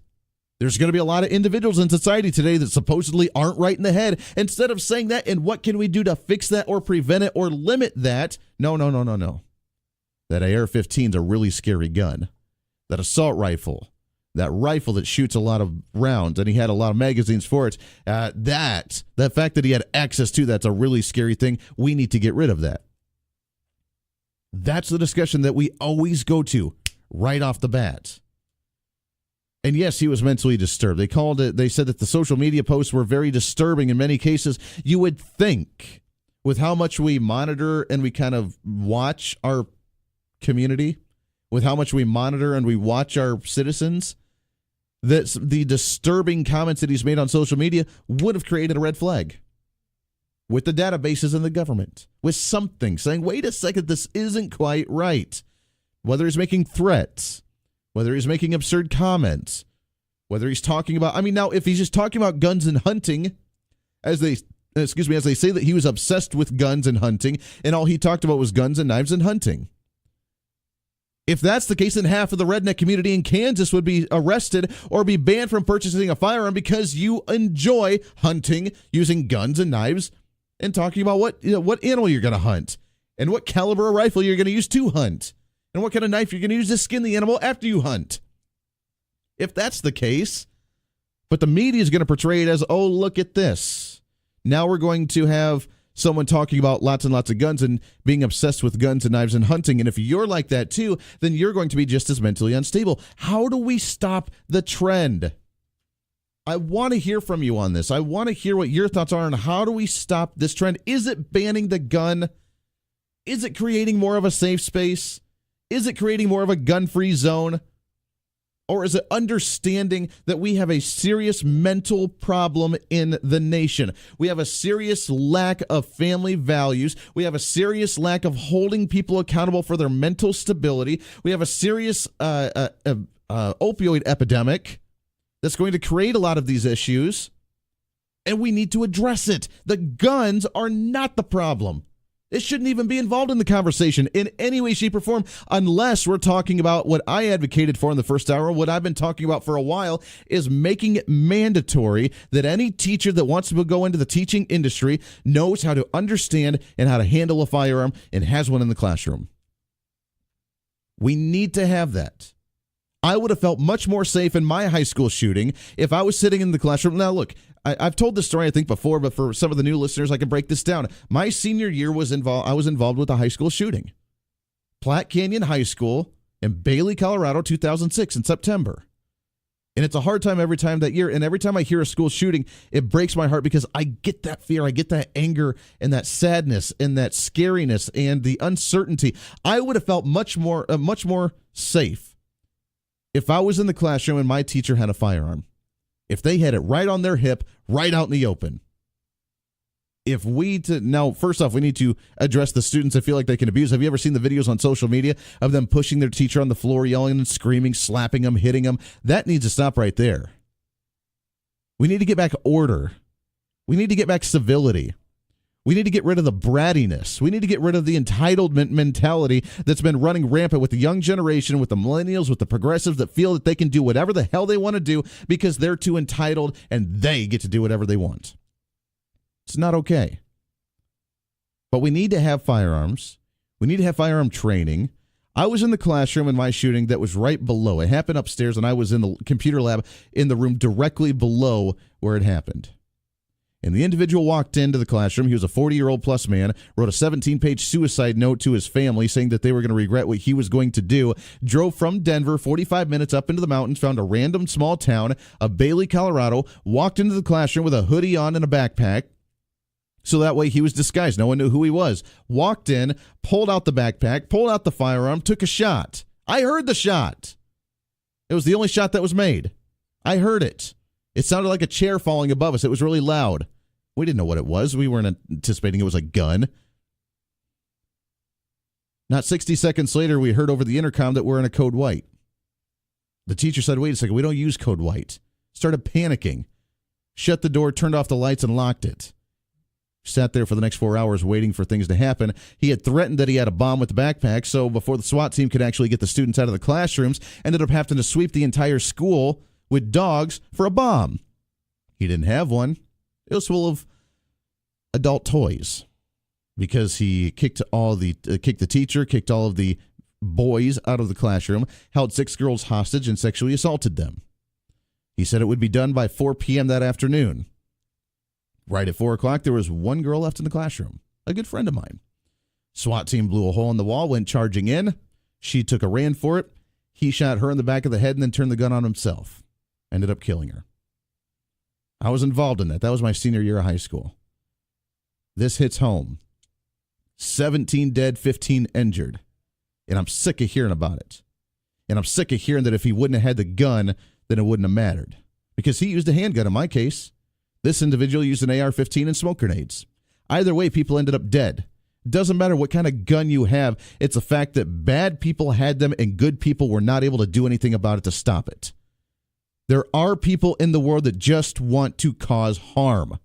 there's going to be a lot of individuals in society today that supposedly aren't right in the head. Instead of saying that, and what can we do to fix that or prevent it or limit that? No. That AR-15's a really scary gun. That assault rifle. That rifle that shoots a lot of rounds, and he had a lot of magazines for it. The fact that he had access to that's a really scary thing. We need to get rid of that. That's the discussion that we always go to right off the bat. And yes, he was mentally disturbed. They said that the social media posts were very disturbing in many cases. You would think, with how much we monitor and we kind of watch our community, with how much we monitor and we watch our citizens, that the disturbing comments that he's made on social media would have created a red flag with the databases and the government, with something saying, wait a second, this isn't quite right. Whether he's making threats, whether he's making absurd comments, whether he's talking about, now, if he's just talking about guns and hunting, as they say that he was obsessed with guns and hunting, and all he talked about was guns and knives and hunting. If that's the case, then half of the redneck community in Kansas would be arrested or be banned from purchasing a firearm because you enjoy hunting, using guns and knives, and talking about what animal you're going to hunt and what caliber of rifle you're going to use to hunt and what kind of knife you're going to use to skin the animal after you hunt. If that's the case, but the media is going to portray it as, oh, look at this. Now we're going to have someone talking about lots and lots of guns and being obsessed with guns and knives and hunting. And if you're like that too, then you're going to be just as mentally unstable. How do we stop the trend? I want to hear from you on this. I want to hear what your thoughts are on how do we stop this trend. Is it banning the gun? Is it creating more of a safe space? Is it creating more of a gun-free zone? Or is it understanding that we have a serious mental problem in the nation? We have a serious lack of family values. We have a serious lack of holding people accountable for their mental stability. We have a serious opioid epidemic that's going to create a lot of these issues, and we need to address it. The guns are not the problem. It shouldn't even be involved in the conversation in any way, shape, or form, unless we're talking about what I advocated for in the first hour. What I've been talking about for a while is making it mandatory that any teacher that wants to go into the teaching industry knows how to understand and how to handle a firearm and has one in the classroom. We need to have that. I would have felt much more safe in my high school shooting if I was sitting in the classroom. Now, look, I've told this story, I think, before, but for some of the new listeners, I can break this down. My senior year I was involved with a high school shooting. Platte Canyon High School in Bailey, Colorado, 2006 in September. And it's a hard time every time that year. And every time I hear a school shooting, it breaks my heart because I get that fear. I get that anger and that sadness and that scariness and the uncertainty. I would have felt much more safe if I was in the classroom and my teacher had a firearm. If they had it right on their hip, right out in the open. Now, first off, we need to address the students that feel like they can abuse. Have you ever seen the videos on social media of them pushing their teacher on the floor, yelling and screaming, slapping them, hitting them? That needs to stop right there. We need to get back order. We need to get back civility. We need to get rid of the brattiness. We need to get rid of the entitlement mentality that's been running rampant with the young generation, with the millennials, with the progressives that feel that they can do whatever the hell they want to do because they're too entitled and they get to do whatever they want. It's not okay. But we need to have firearms. We need to have firearm training. I was in the classroom in my shooting that was right below. It happened upstairs, and I was in the computer lab in the room directly below where it happened. And the individual walked into the classroom. He was a 40-year-old plus man, wrote a 17-page suicide note to his family saying that they were going to regret what he was going to do, drove from Denver 45 minutes up into the mountains, found a random small town of Bailey, Colorado, walked into the classroom with a hoodie on and a backpack, so that way he was disguised. No one knew who he was. Walked in, pulled out the backpack, pulled out the firearm, took a shot. I heard the shot. It was the only shot that was made. I heard it. It sounded like a chair falling above us. It was really loud. We didn't know what it was. We weren't anticipating it was a gun. Not 60 seconds later, we heard over the intercom that we're in a code white. The teacher said, wait a second, we don't use code white. Started panicking. Shut the door, turned off the lights, and locked it. Sat there for the next 4 hours waiting for things to happen. He had threatened that he had a bomb with the backpack, so before the SWAT team could actually get the students out of the classrooms, ended up having to sweep the entire school with dogs for a bomb. He didn't have one. It was full of adult toys because he kicked the teacher, kicked all of the boys out of the classroom, held 6 girls hostage, and sexually assaulted them. He said it would be done by 4 p.m. that afternoon. Right at 4 o'clock, there was one girl left in the classroom, a good friend of mine. SWAT team blew a hole in the wall, went charging in. She took a ran for it. He shot her in the back of the head and then turned the gun on himself. Ended up killing her. I was involved in that. That was my senior year of high school. This hits home. 17 dead, 15 injured. And I'm sick of hearing about it. And I'm sick of hearing that if he wouldn't have had the gun, then it wouldn't have mattered. Because he used a handgun in my case. This individual used an AR-15 and smoke grenades. Either way, people ended up dead. Doesn't matter what kind of gun you have. It's a fact that bad people had them and good people were not able to do anything about it to stop it. There are people in the world that just want to cause harm,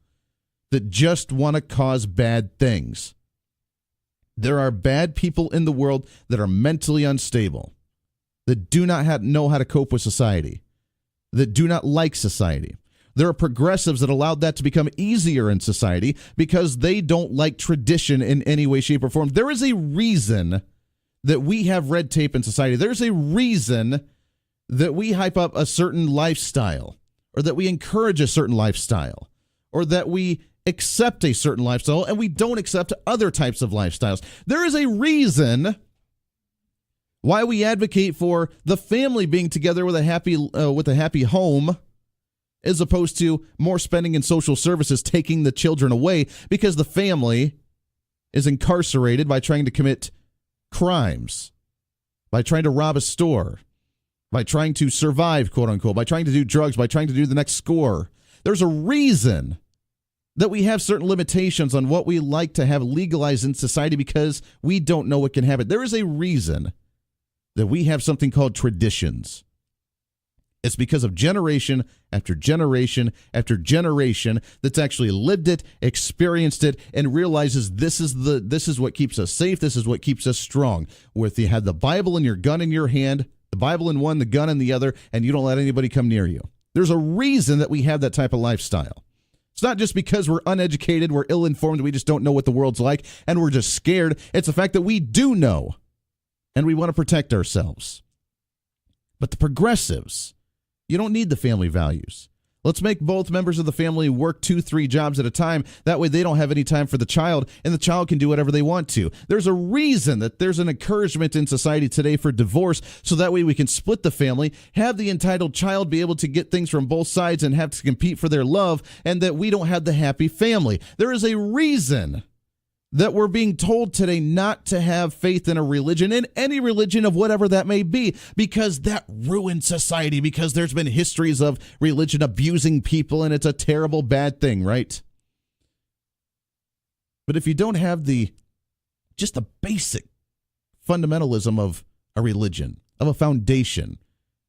that just want to cause bad things. There are bad people in the world that are mentally unstable. that do not know how to cope with society, that do not like society. There are progressives that allowed that to become easier in society because they don't like tradition in any way, shape, or form. There is a reason that we have red tape in society. There's a reason that we hype up a certain lifestyle, or that we encourage a certain lifestyle, or that we accept a certain lifestyle and we don't accept other types of lifestyles. There is a reason why we advocate for the family being together with a happy home, as opposed to more spending in social services taking the children away because the family is incarcerated by trying to commit crimes, by trying to rob a store, by trying to survive, quote unquote, by trying to do drugs, by trying to do the next score. There's a reason that we have certain limitations on what we like to have legalized in society because we don't know what can happen. There is a reason that we have something called traditions. It's because of generation after generation after generation that's actually lived it, experienced it, and realizes this is what keeps us safe. This is what keeps us strong. Where if you had the Bible and your gun in your hand, the Bible in one, the gun in the other, and you don't let anybody come near you. There's a reason that we have that type of lifestyle. It's not just because we're uneducated, we're ill-informed, we just don't know what the world's like, and we're just scared. It's the fact that we do know, and we want to protect ourselves. But the progressives, you don't need the family values. Let's make both members of the family work 2-3 jobs at a time. That way they don't have any time for the child, and the child can do whatever they want to. There's a reason that there's an encouragement in society today for divorce, so that way we can split the family, have the entitled child be able to get things from both sides and have to compete for their love, and that we don't have the happy family. There is a reason that we're being told today not to have faith in a religion, in any religion of whatever that may be, because that ruins society, because there's been histories of religion abusing people, and it's a terrible, bad thing, right? But if you don't have just the basic fundamentalism of a religion, of a foundation,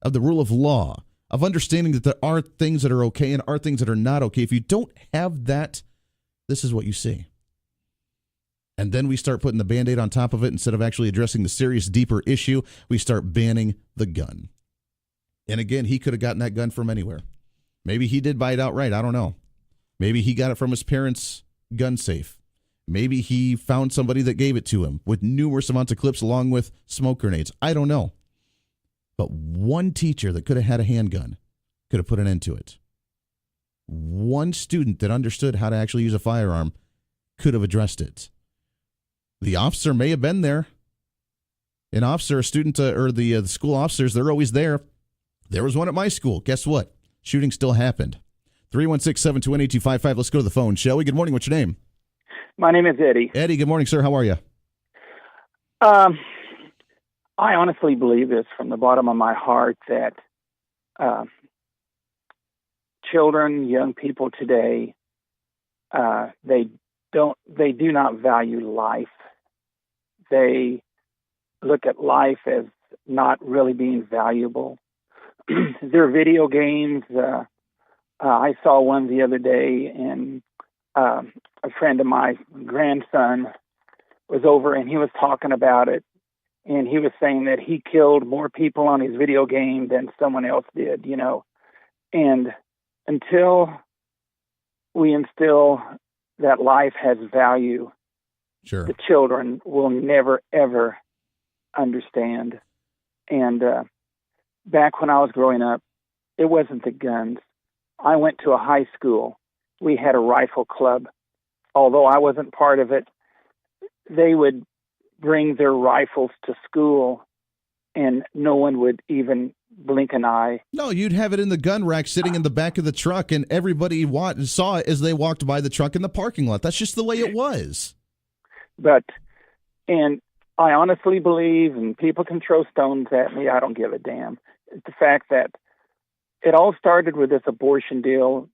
of the rule of law, of understanding that there are things that are okay and are things that are not okay, if you don't have that, this is what you see. And then we start putting the Band-Aid on top of it. Instead of actually addressing the serious, deeper issue, we start banning the gun. And again, he could have gotten that gun from anywhere. Maybe he did buy it outright. I don't know. Maybe he got it from his parents' gun safe. Maybe he found somebody that gave it to him with numerous amounts of clips along with smoke grenades. I don't know. But one teacher that could have had a handgun could have put an end to it. One student that understood how to actually use a firearm could have addressed it. The officer may have been there. An officer, a student, or the school officers, they're always there. There was one at my school. Guess what? Shooting still happened. 316-721-8255. Let's go to the phone, shall we? Good morning. What's your name? My name is Eddie. Eddie, good morning, sir. How are you? I honestly believe this from the bottom of my heart that children, young people today, they do not value life. They look at life as not really being valuable. Their video games. I saw one the other day, and a friend of my grandson was over, and he was talking about it, and he was saying that he killed more people on his video game than someone else did, you know. And until we instill that life has value, sure, the children will never, ever understand. And back when I was growing up, it wasn't the guns. I went to a high school. We had a rifle club. Although I wasn't part of it, they would bring their rifles to school, and no one would even blink an eye. No, you'd have it in the gun rack sitting in the back of the truck, and everybody saw it as they walked by the truck in the parking lot. That's just the way it was. And I honestly believe, and people can throw stones at me, I don't give a damn. It's the fact that it all started with this abortion deal,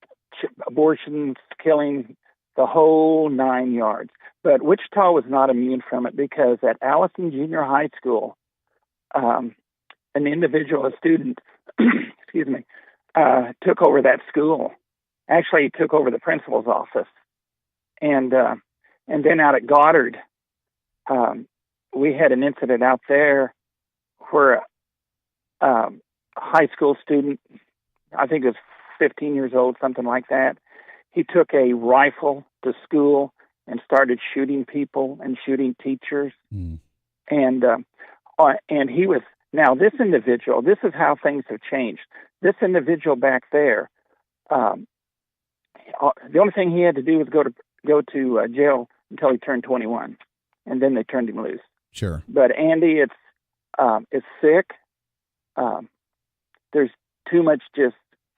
abortions killing the whole 9 yards. But Wichita was not immune from it, because at Allison Junior High School, an individual, a student, excuse me, took over that school. Actually, he took over the principal's office. And then out at Goddard, we had an incident out there where high school student, I think it was 15 years old, something like that. He took a rifle to school and started shooting people and shooting teachers. And he was, now this individual, this is how things have changed. This individual back there, the only thing he had to do was go to jail until he turned 21, and then they turned him loose. Sure. But Andy, it's sick. There's too much just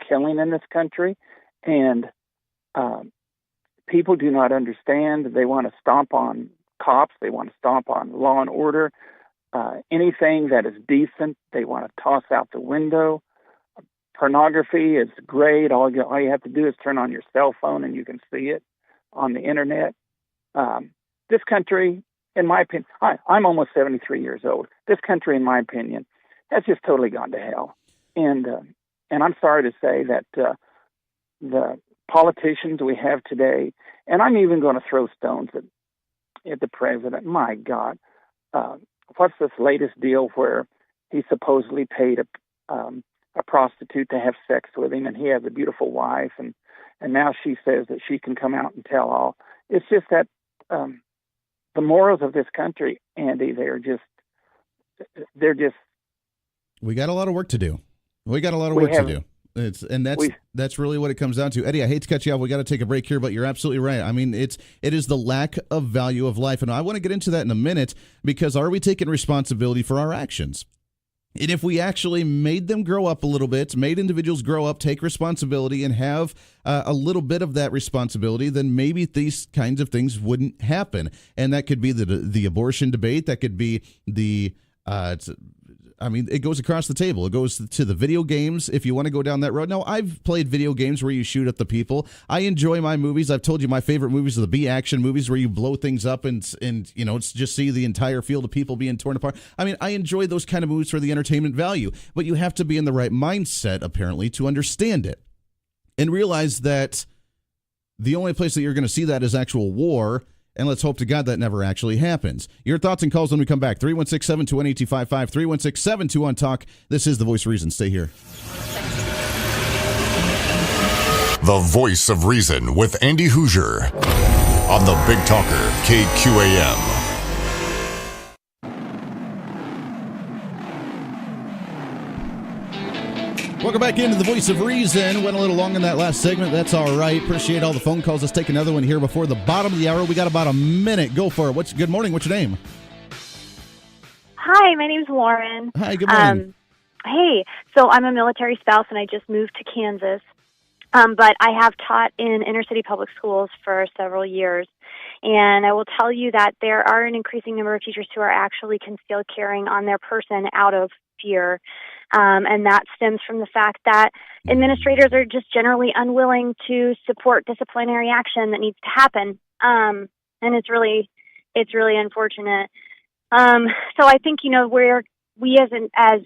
killing in this country, and people do not understand. They want to stomp on cops. They want to stomp on law and order. Anything that is decent, they want to toss out the window. Pornography is great. All you have to do is turn on your cell phone and you can see it on the internet. This country, in my opinion, I'm almost 73 years old. This country, in my opinion, has just totally gone to hell. And I'm sorry to say that the politicians we have today, and I'm even going to throw stones at the president. My God, what's this latest deal where he supposedly paid a prostitute to have sex with him, and he has a beautiful wife, and now she says that she can come out and tell all. It's just that the morals of this country, Andy, they're just. We got a lot of work to do. To do. That's really what it comes down to. Eddie, I hate to cut you off. We got to take a break here, but you're absolutely right. I mean, it is the lack of value of life, and I want to get into that in a minute, because are we taking responsibility for our actions? And if we actually made them grow up a little bit, made individuals grow up, take responsibility, and have a little bit of that responsibility, then maybe these kinds of things wouldn't happen. And that could be the abortion debate. That could be it goes across the table. It goes to the video games, if you want to go down that road. Now, I've played video games where you shoot at the people. I enjoy my movies. I've told you my favorite movies are the B-action movies where you blow things up and it's just see the entire field of people being torn apart. I mean, I enjoy those kind of movies for the entertainment value, but you have to be in the right mindset, apparently, to understand it and realize that the only place that you're going to see that is actual war. And let's hope to God that never actually happens. Your thoughts and calls when we come back. 316-721-8255, 316-721-TALK. This is The Voice of Reason. Stay here. The Voice of Reason with Andy Hoosier on the Big Talker, KQAM. Welcome back into The Voice of Reason. Went a little long in that last segment. That's all right. Appreciate all the phone calls. Let's take another one here before the bottom of the hour. We got about a minute. Go for it. Good morning. What's your name? Hi, my name's Lauren. Hi, good morning. Hey, so I'm a military spouse, and I just moved to Kansas. But I have taught in inner city public schools for several years. And I will tell you that there are an increasing number of teachers who are actually concealed carrying on their person out of fear. And that stems from the fact that administrators are just generally unwilling to support disciplinary action that needs to happen. And it's really unfortunate. So I think, we as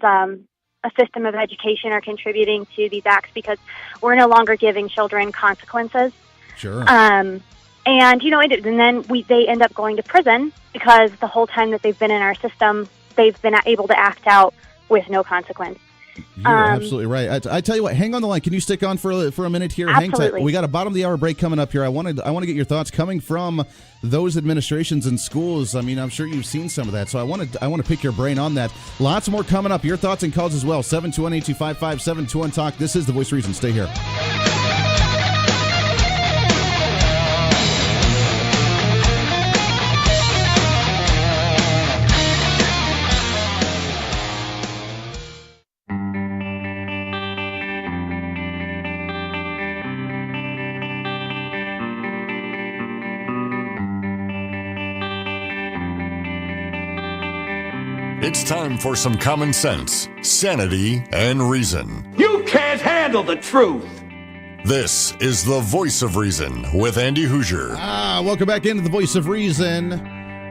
a system of education are contributing to these acts because we're no longer giving children consequences. Sure. And then they end up going to prison because the whole time that they've been in our system, they've been able to act out with no consequence. You're absolutely right. I tell you what, hang on the line. Can you stick on for a minute here? Absolutely. Hang tight. We got a bottom of the hour break coming up here. I want to get your thoughts coming from those administrations and schools. I mean, I'm sure you've seen some of that, so I want to pick your brain on that. Lots more coming up. Your thoughts and calls as well. 721-8255, 721-TALK. This is The Voice of Reason. Stay here. It's time for some common sense, sanity, and reason. You can't handle the truth. This is The Voice of Reason with Andy Hoosier. Welcome back into The Voice of Reason.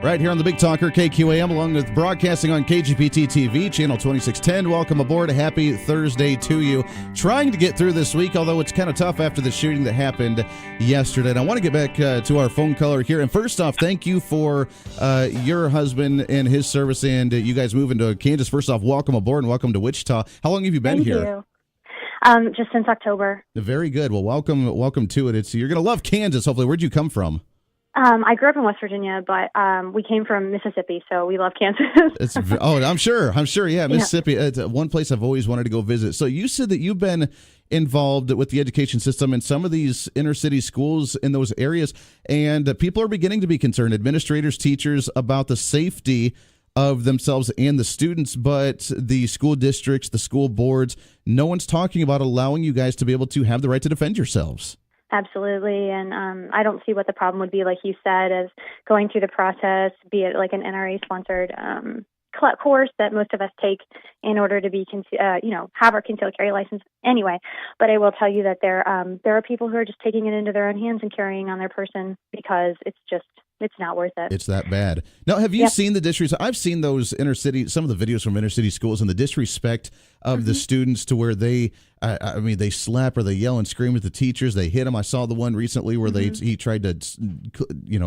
Right here on the Big Talker, KQAM, along with broadcasting on KGPT TV, channel 2610. Welcome aboard. Happy Thursday to you. Trying to get through this week, although it's kind of tough after the shooting that happened yesterday. And I want to get back to our phone caller here. And first off, thank you for your husband and his service and you guys moving to Kansas. First off, welcome aboard and welcome to Wichita. How long have you been here? Thank you. Just since October. Very good. Well, welcome to it. You're going to love Kansas, hopefully. Where'd you come from? I grew up in West Virginia, but we came from Mississippi, so we love Kansas. I'm sure. Yeah, Mississippi. It's one place I've always wanted to go visit. So you said that you've been involved with the education system in some of these inner city schools in those areas, and people are beginning to be concerned, administrators, teachers, about the safety of themselves and the students, but the school districts, the school boards, no one's talking about allowing you guys to be able to have the right to defend yourselves. Absolutely, and I don't see what the problem would be, like you said, as going through the process, be it like an NRA-sponsored course that most of us take in order to be, have our concealed carry license anyway. But I will tell you that there are people who are just taking it into their own hands and carrying on their person because it's not worth it. It's that bad. Now, have you seen the disrespect? I've seen those some of the videos from inner city schools and the disrespect of the students to where they slap or they yell and scream at the teachers. They hit them. I saw the one recently where he tried to,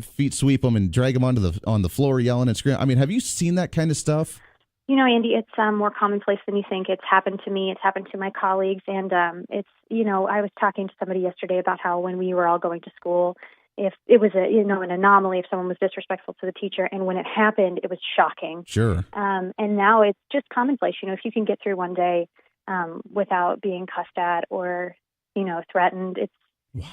feet sweep them and drag them on the floor, yelling and screaming. I mean, have you seen that kind of stuff? You know, Andy, it's more commonplace than you think. It's happened to me. It's happened to my colleagues. And I was talking to somebody yesterday about how when we were all going to school, if it was an anomaly, if someone was disrespectful to the teacher, and when it happened, it was shocking. Sure. And now it's just commonplace. If you can get through one day without being cussed at or, threatened, it's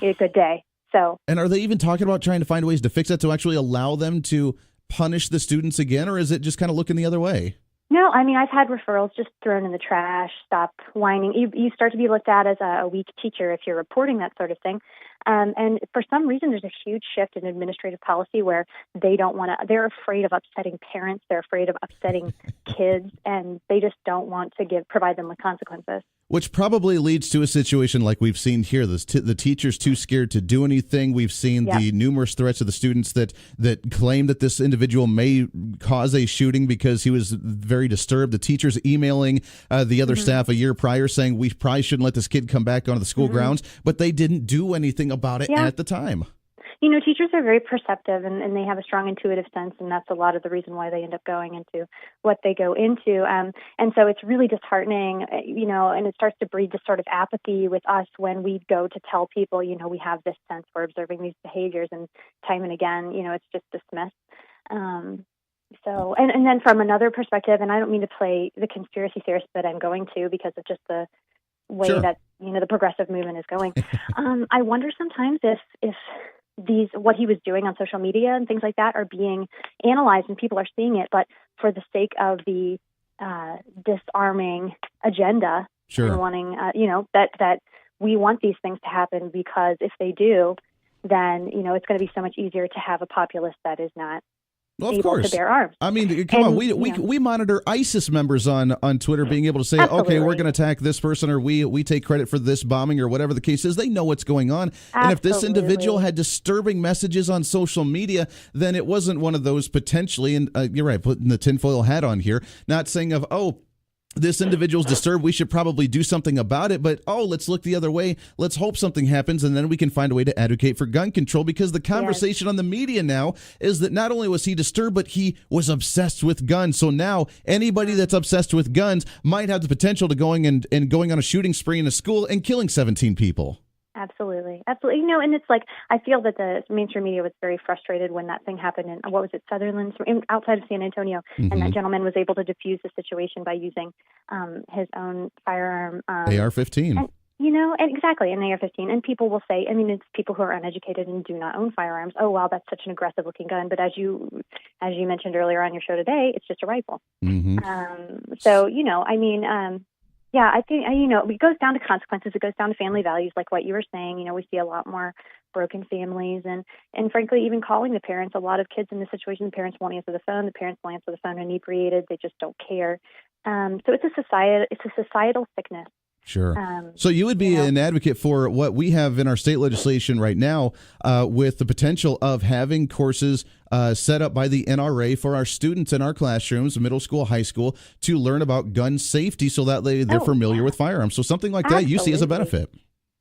a good day. So. And are they even talking about trying to find ways to fix that to actually allow them to punish the students again, or is it just kind of looking the other way? No, I mean, I've had referrals just thrown in the trash, stop whining. You start to be looked at as a weak teacher if you're reporting that sort of thing. And for some reason, there's a huge shift in administrative policy where they're afraid of upsetting parents. They're afraid of upsetting kids, and they just don't want to provide them with consequences. Which probably leads to a situation like we've seen here. The teacher's too scared to do anything. We've seen the numerous threats of the students that claim that this individual may cause a shooting because he was very disturbed. The teacher's emailing the other staff a year prior saying we probably shouldn't let this kid come back onto the school grounds, but they didn't do anything about it at the time. Teachers are very perceptive and they have a strong intuitive sense, and that's a lot of the reason why they end up going into what they go into. And so it's really disheartening, and it starts to breed this sort of apathy with us when we go to tell people, we have this sense, we're observing these behaviors, and time and again, it's just dismissed. So, and then from another perspective, and I don't mean to play the conspiracy theorist, but I'm going to because of just the way that, the progressive movement is going. I wonder sometimes if what he was doing on social media and things like that are being analyzed and people are seeing it, but for the sake of the disarming agenda, wanting, that we want these things to happen because if they do, then, it's going to be so much easier to have a populace that is not able to bear arms. I mean, come on, we monitor ISIS members on Twitter being able to say, okay, we're going to attack this person, or we take credit for this bombing, or whatever the case is. They know what's going on. And if this individual had disturbing messages on social media, then it wasn't one of those potentially, and you're right, putting the tinfoil hat on here, not saying this individual's disturbed, we should probably do something about it, but let's look the other way. Let's hope something happens, and then we can find a way to advocate for gun control, because the conversation on the media now is that not only was he disturbed, but he was obsessed with guns. So now anybody that's obsessed with guns might have the potential to going on a shooting spree in a school and killing 17 people. Absolutely. And it's like, I feel that the mainstream media was very frustrated when that thing happened in, Sutherland, outside of San Antonio, and that gentleman was able to defuse the situation by using his own firearm. AR-15. And exactly, an AR-15. And people will say, it's people who are uneducated and do not own firearms. Oh, wow, that's such an aggressive-looking gun. But as you mentioned earlier on your show today, it's just a rifle. I think, it goes down to consequences. It goes down to family values, like what you were saying. We see a lot more broken families and frankly, even calling the parents. A lot of kids in this situation, the parents won't answer the phone. The parents will answer the phone inebriated. They just don't care. So it's a societal sickness. Sure. So you would be an advocate for what we have in our state legislation right now with the potential of having courses set up by the NRA for our students in our classrooms, middle school, high school, to learn about gun safety so that they're familiar with firearms. So something like that you see as a benefit.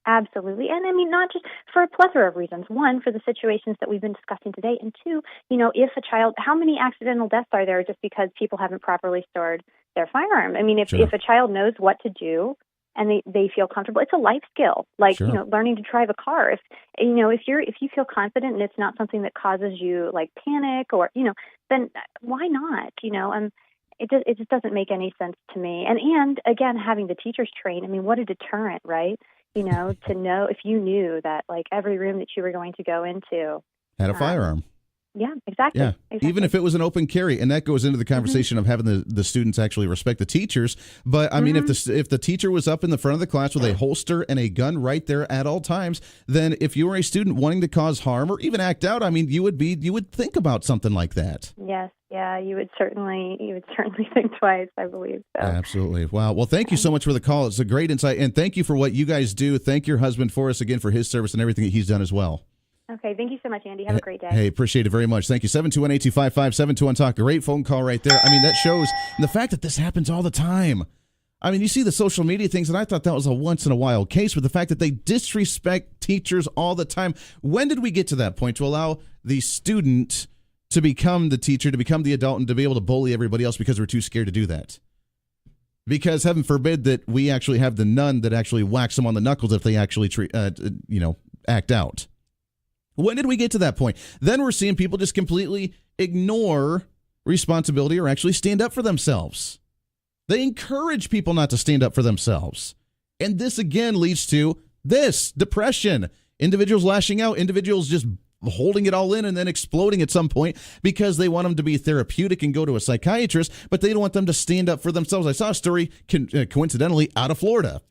Absolutely. And I mean, not just for a plethora of reasons. One, for the situations that we've been discussing today. And two, if a child, how many accidental deaths are there just because people haven't properly stored their firearm? I mean, if a child knows what to do and they feel comfortable, it's a life skill, like, learning to drive a car. If you feel confident and it's not something that causes you like panic or, then why not? It just doesn't make any sense to me. And again, having the teachers train, I mean, what a deterrent, right? To know if you knew that like every room that you were going to go into had a firearm. Yeah, exactly. Yeah, even if it was an open carry, and that goes into the conversation of having the students actually respect the teachers. But I mean, if the teacher was up in the front of the class with a holster and a gun right there at all times, then if you were a student wanting to cause harm or even act out, I mean, you would think about something like that. Yes, yeah, you would certainly think twice, I believe. So. Absolutely. Wow. Well, thank you so much for the call. It's a great insight, and thank you for what you guys do. Thank your husband for us again for his service and everything that he's done as well. Okay, thank you so much, Andy. Have a great day. Hey, appreciate it very much. Thank you. 721-825-5721-TALK. Great phone call right there. I mean, that shows the fact that this happens all the time. I mean, you see the social media things, and I thought that was a once-in-a-while case, with the fact that they disrespect teachers all the time. When did we get to that point to allow the student to become the teacher, to become the adult, and to be able to bully everybody else because we're too scared to do that? Because heaven forbid that we actually have the nun that actually whacks them on the knuckles if they actually act out. When did we get to that point? Then we're seeing people just completely ignore responsibility or actually stand up for themselves. They encourage people not to stand up for themselves. And this again leads to this depression. Individuals lashing out, individuals just holding it all in and then exploding at some point because they want them to be therapeutic and go to a psychiatrist, but they don't want them to stand up for themselves. I saw a story coincidentally out of Florida,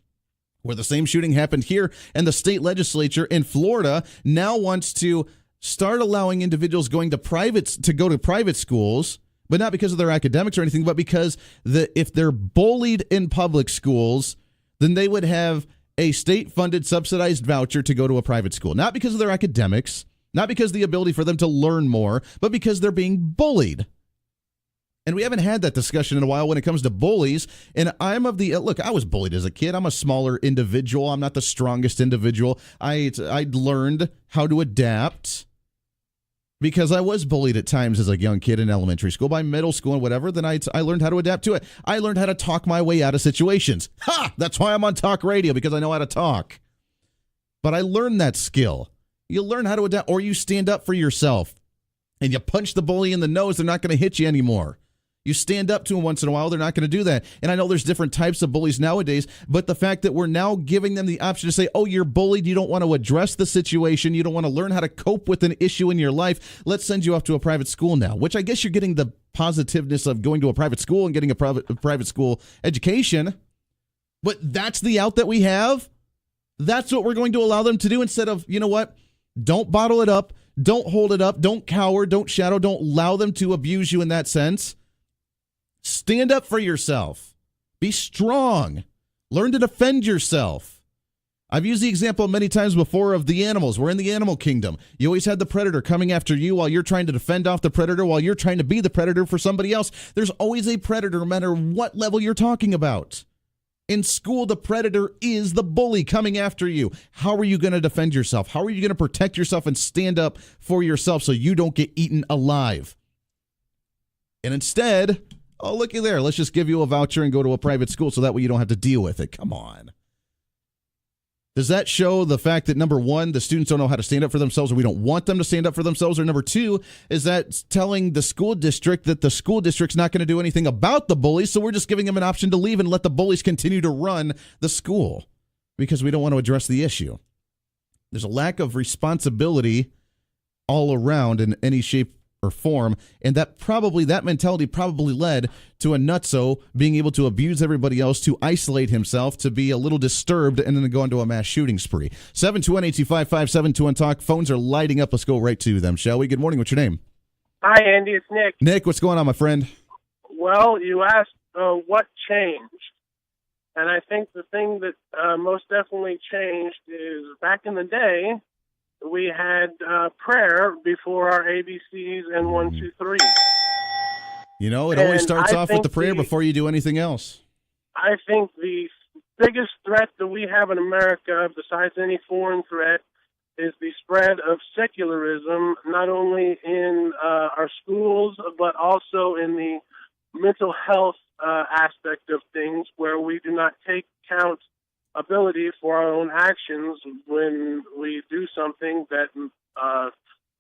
where the same shooting happened here, and the state legislature in Florida now wants to start allowing individuals go to private schools, but not because of their academics or anything, but because if they're bullied in public schools, then they would have a state-funded subsidized voucher to go to a private school. Not because of their academics, not because of the ability for them to learn more, but because they're being bullied. And we haven't had that discussion in a while when it comes to bullies. And I'm of the look, I was bullied as a kid. I'm a smaller individual. I'm not the strongest individual. I learned how to adapt because I was bullied at times as a young kid in elementary school. By middle school and whatever, then I learned how to adapt to it. I learned how to talk my way out of situations. That's why I'm on talk radio, because I know how to talk. But I learned that skill. You learn how to adapt, or you stand up for yourself and you punch the bully in the nose. They're not going to hit you anymore. You stand up to them once in a while, they're not going to do that. And I know there's different types of bullies nowadays, but the fact that we're now giving them the option to say, oh, you're bullied, you don't want to address the situation, you don't want to learn how to cope with an issue in your life, let's send you off to a private school now, which I guess you're getting the positiveness of going to a private school and getting a private school education. But that's the out that we have? That's what we're going to allow them to do instead of, you know what, don't bottle it up, don't hold it up, don't cower, don't shadow, don't allow them to abuse you in that sense. Stand up for yourself. Be strong. Learn to defend yourself. I've used the example many times before of the animals. We're in the animal kingdom. You always had the predator coming after you while you're trying to defend off the predator, while you're trying to be the predator for somebody else. There's always a predator no matter what level you're talking about. In school, the predator is the bully coming after you. How are you going to defend yourself? How are you going to protect yourself and stand up for yourself so you don't get eaten alive? And instead, oh, looky there, let's just give you a voucher and go to a private school so that way you don't have to deal with it. Come on. Does that show the fact that, number one, the students don't know how to stand up for themselves, or we don't want them to stand up for themselves? Or number two, is that telling the school district that the school district's not going to do anything about the bullies, so we're just giving them an option to leave and let the bullies continue to run the school because we don't want to address the issue? There's a lack of responsibility all around in any shape or form, and that mentality probably led to a nutso being able to abuse everybody else, to isolate himself, to be a little disturbed, and then to go into a mass shooting spree. 721-825-5721-TALK. Phones are lighting up. Let's go right to them, shall we? Good morning. What's your name? Hi, Andy. It's Nick. Nick, what's going on, my friend? Well, you asked what changed. And I think the thing that most definitely changed is back in the day, we had prayer before our ABCs and 1, 2, 3. You know, it always And starts I off with think the prayer before you do anything else. I think the biggest threat that we have in America, besides any foreign threat, is the spread of secularism, not only in our schools, but also in the mental health aspect of things, where we do not take accountability for our own actions when we do something that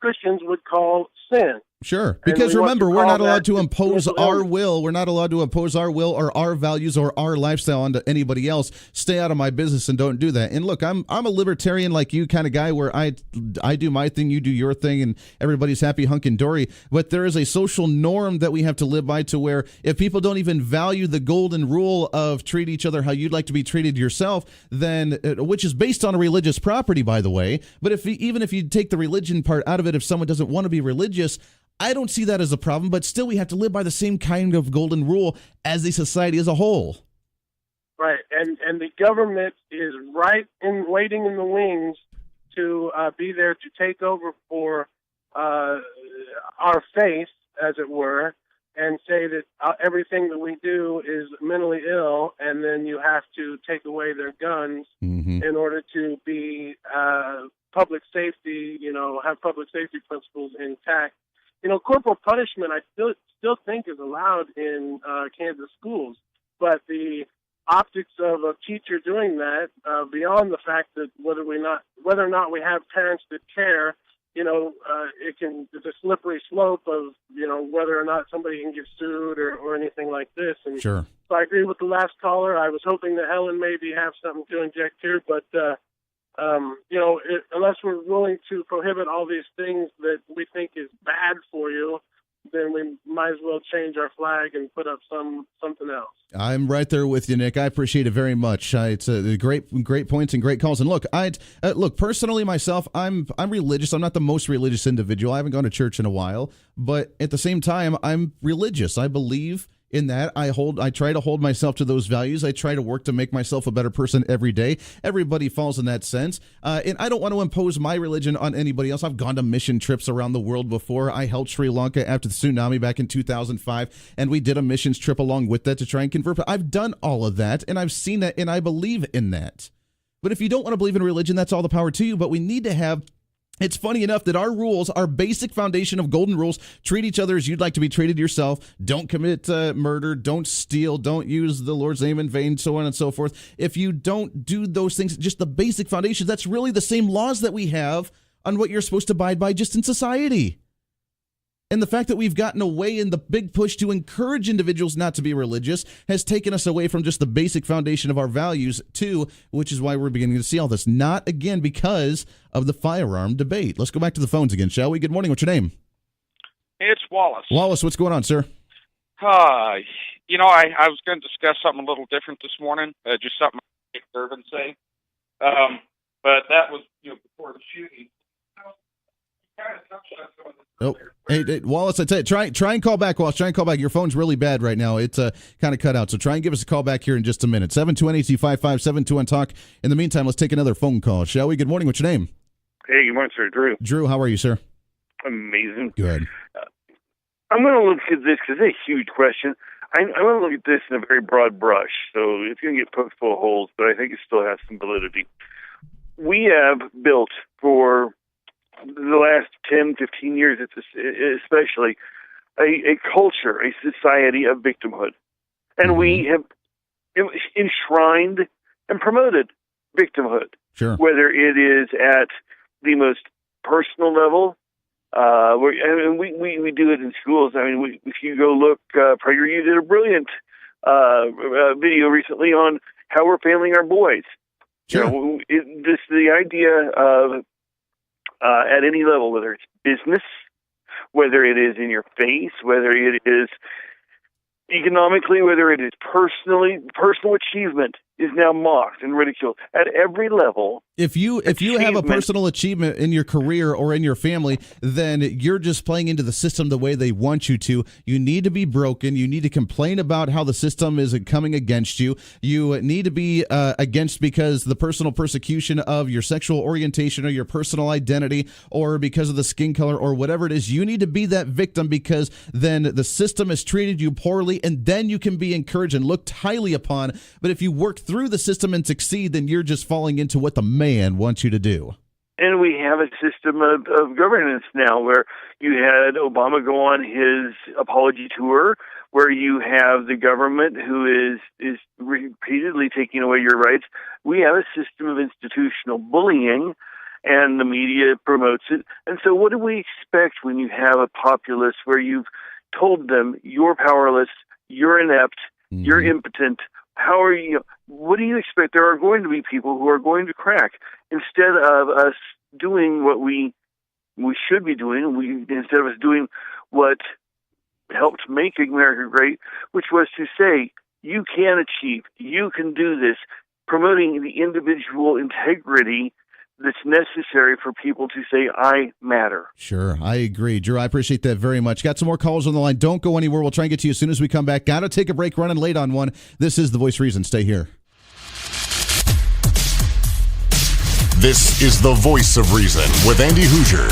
Christians would call sin. Sure, because we want remember, to we're call not allowed that to impose mental our illness. will. We're not allowed to impose our will or our values or our lifestyle onto anybody else. Stay out of my business and don't do that. And look, I'm a libertarian like you kind of guy, where I do my thing, you do your thing, and everybody's happy hunkin' dory. But there is a social norm that we have to live by, to where if people don't even value the golden rule of treat each other how you'd like to be treated yourself, then which is based on a religious property, by the way. But even if you take the religion part out of it, if someone doesn't want to be religious, I don't see that as a problem, but still we have to live by the same kind of golden rule as the society as a whole. Right, and the government is waiting in the wings to be there to take over for our faith, as it were, and say that everything that we do is mentally ill, and then you have to take away their guns in order to be public safety, have public safety principles intact. Corporal punishment, I still think is allowed in Kansas schools, but the optics of a teacher doing that, beyond the fact that whether or not we have parents that care, it's a slippery slope of whether or not somebody can get sued or anything like this. And sure. So I agree with the last caller. I was hoping that Helen maybe have something to inject here, but unless we're willing to prohibit all these things that we think is bad for you, then we might as well change our flag and put up something else. I'm right there with you, Nick. I appreciate it very much. It's great points and great calls. And look, look personally myself, I'm religious. I'm not the most religious individual. I haven't gone to church in a while, but at the same time, I'm religious. I believe in that. I try to hold myself to those values. I try to work to make myself a better person every day. Everybody falls in that sense. And I don't want to impose my religion on anybody else. I've gone to mission trips around the world before. I helped Sri Lanka after the tsunami back in 2005, and we did a missions trip along with that to try and convert. I've done all of that, and I've seen that, and I believe in that. But if you don't want to believe in religion, that's all the power to you. But we need to have It's funny enough that our rules, our basic foundation of golden rules, treat each other as you'd like to be treated yourself. Don't commit murder. Don't steal. Don't use the Lord's name in vain, so on and so forth. If you don't do those things, just the basic foundation, that's really the same laws that we have on what you're supposed to abide by just in society. And the fact that we've gotten away in the big push to encourage individuals not to be religious has taken us away from just the basic foundation of our values too, which is why we're beginning to see all this. Not, again, because of the firearm debate. Let's go back to the phones again, shall we? Good morning. What's your name? It's Wallace. Wallace, what's going on, sir? I was going to discuss something a little different this morning, just something Dick Durbin say. But that was, before the shooting. Oh, hey, Wallace, I tell you, try and call back, Wallace. Try and call back. Your phone's really bad right now. It's kind of cut out. So try and give us a call back here in just a minute. 721-855-72-TALK. In the meantime, let's take another phone call, shall we? Good morning. What's your name? Hey, good morning, sir. Drew. Drew, how are you, sir? Amazing. Good. I'm going to look at this because it's a huge question. I'm going to look at this in a very broad brush, so it's going to get poked full of holes, but I think it still has some validity. We have built for the last 10, 15 years, especially, a culture, a society of victimhood. And we have enshrined and promoted victimhood. Sure. Whether it is at the most personal level, we do it in schools. I mean, if you go look, PragerU did a brilliant video recently on how we're failing our boys. Sure. The idea of at any level, whether it's business, whether it is in your face, whether it is economically, whether it is personal achievement, is now mocked and ridiculed at every level. If you have a personal achievement in your career or in your family, then you're just playing into the system the way they want you to. You need to be broken. You need to complain about how the system is coming against you. You need to be against because the personal persecution of your sexual orientation or your personal identity or because of the skin color or whatever it is. You need to be that victim because then the system has treated you poorly, and then you can be encouraged and looked highly upon. But if you work through the system and succeed, then you're just falling into what the man wants you to do. And we have a system of governance now where you had Obama go on his apology tour, where you have the government who is repeatedly taking away your rights. We have a system of institutional bullying, and the media promotes it. And so what do we expect when you have a populace where you've told them you're powerless, you're inept, you're impotent? How are you? What do you expect? There are going to be people who are going to crack. Instead of us doing what we should be doing, instead of us doing what helped make America great, which was to say, you can achieve, you can do this, promoting the individual integrity that's necessary for people to say, I matter. Sure, I agree. Drew, I appreciate that very much. Got some more calls on the line. Don't go anywhere. We'll try and get to you as soon as we come back. Got to take a break, running late on one. This is The Voice of Reason. Stay here. This is The Voice of Reason with Andy Hoosier.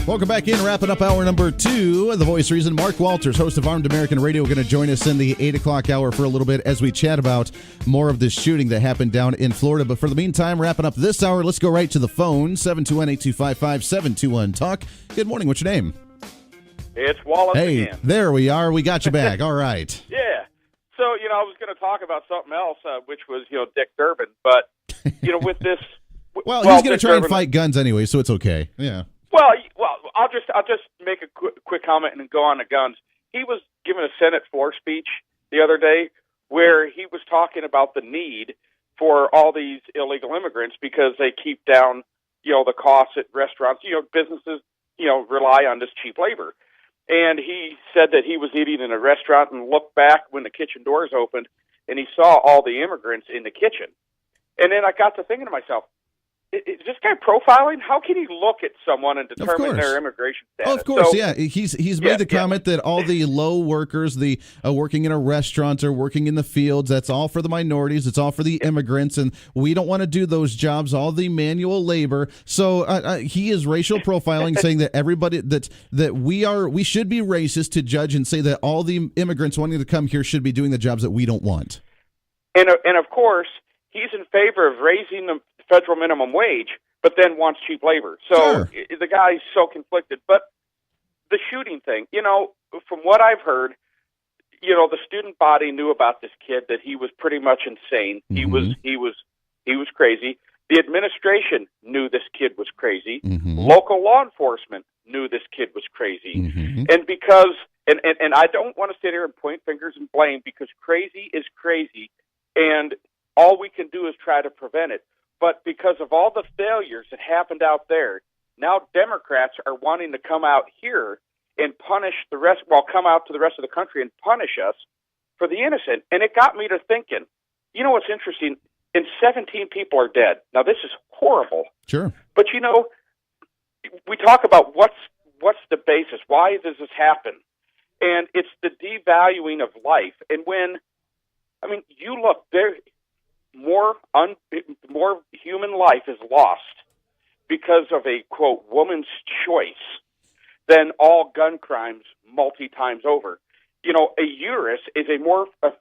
Welcome back in, wrapping up hour number 2 of The Voice of Reason. Mark Walters, host of Armed American Radio, going to join us in the 8 o'clock hour for a little bit as we chat about more of this shooting that happened down in Florida. But for the meantime, wrapping up this hour, let's go right to the phone, 721-8255-721-TALK. Good morning. What's your name? It's Wallace Hey, again. there we are. We got you back. All right. Yeah. So, I was going to talk about something else, which was, Dick Durbin. But, with this... Well, he's going to try and fight guns anyway, so it's okay. Yeah. Well, I'll just make a quick comment and then go on to guns. He was giving a Senate floor speech the other day where he was talking about the need for all these illegal immigrants because they keep down, the costs at restaurants. Businesses, rely on this cheap labor. And he said that he was eating in a restaurant and looked back when the kitchen doors opened and he saw all the immigrants in the kitchen. And then I got to thinking to myself, is this guy profiling? How can he look at someone and determine their immigration status? Of course, yeah. He's made the comment that all the low workers, the working in a restaurant or working in the fields, that's all for the minorities. It's all for the immigrants, and we don't want to do those jobs, all the manual labor. So he is racial profiling, saying that everybody that we should be racist to judge and say that all the immigrants wanting to come here should be doing the jobs that we don't want. And of course, he's in favor of raising the federal minimum wage, but then wants cheap labor. So the guy's so conflicted. But the shooting thing, from what I've heard, the student body knew about this kid, that he was pretty much insane. Mm-hmm. He was crazy. The administration knew this kid was crazy. Mm-hmm. Local law enforcement knew this kid was crazy. Mm-hmm. And because and I don't want to sit here and point fingers and blame, because crazy is crazy, and all we can do is try to prevent it. But because of all the failures that happened out there, now Democrats are wanting to come out here and punish the rest, come out to the rest of the country and punish us for the innocent. And it got me to thinking, what's interesting? And 17 people are dead. Now, this is horrible. Sure. But, we talk about what's the basis? Why does this happen? And it's the devaluing of life. And you look there. More human life is lost because of a, quote, woman's choice than all gun crimes multi times over. A uterus is a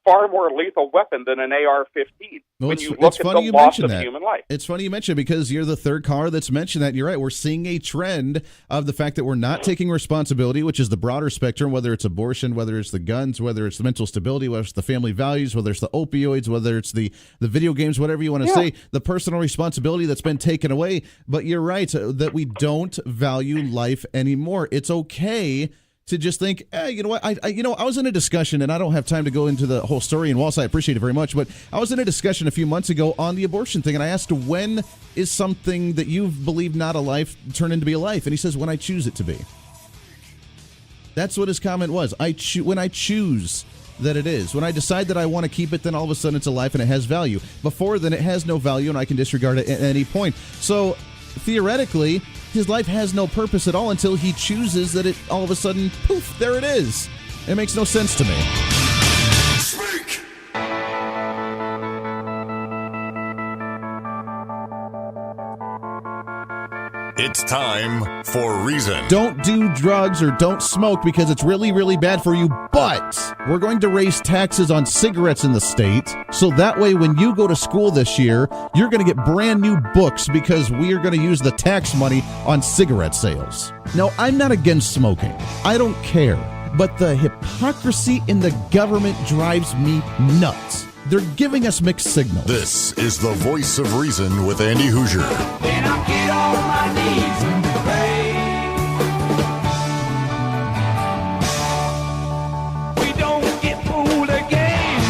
far more lethal weapon than an AR-15 when you look at the loss of human life. It's funny you mention it, because you're the third caller that's mentioned that. And you're right. We're seeing a trend of the fact that we're not taking responsibility, which is the broader spectrum, whether it's abortion, whether it's the guns, whether it's the mental stability, whether it's the family values, whether it's the opioids, whether it's the video games, whatever you want to say, the personal responsibility that's been taken away. But you're right that we don't value life anymore. It's okay to just think, you know what, I was in a discussion, and I don't have time to go into the whole story, and Walsh, I appreciate it very much, but I was in a discussion a few months ago on the abortion thing, and I asked, when is something that you've believed not a life turn into be a life? And he says, when I choose it to be. That's what his comment was. When I choose that it is. When I decide that I want to keep it, then all of a sudden it's a life and it has value. Before then, it has no value and I can disregard it at any point. So theoretically, his life has no purpose at all until he chooses that it all of a sudden, poof, there it is. It makes no sense to me. It's time for Reason. Don't do drugs or don't smoke because it's really, really bad for you, but we're going to raise taxes on cigarettes in the state, so that way when you go to school this year, you're going to get brand new books because we are going to use the tax money on cigarette sales. Now, I'm not against smoking. I don't care, but the hypocrisy in the government drives me nuts. They're giving us mixed signals. This is the Voice of Reason with Andy Hoosier. Then I get on my knees and pray. We don't get fooled again.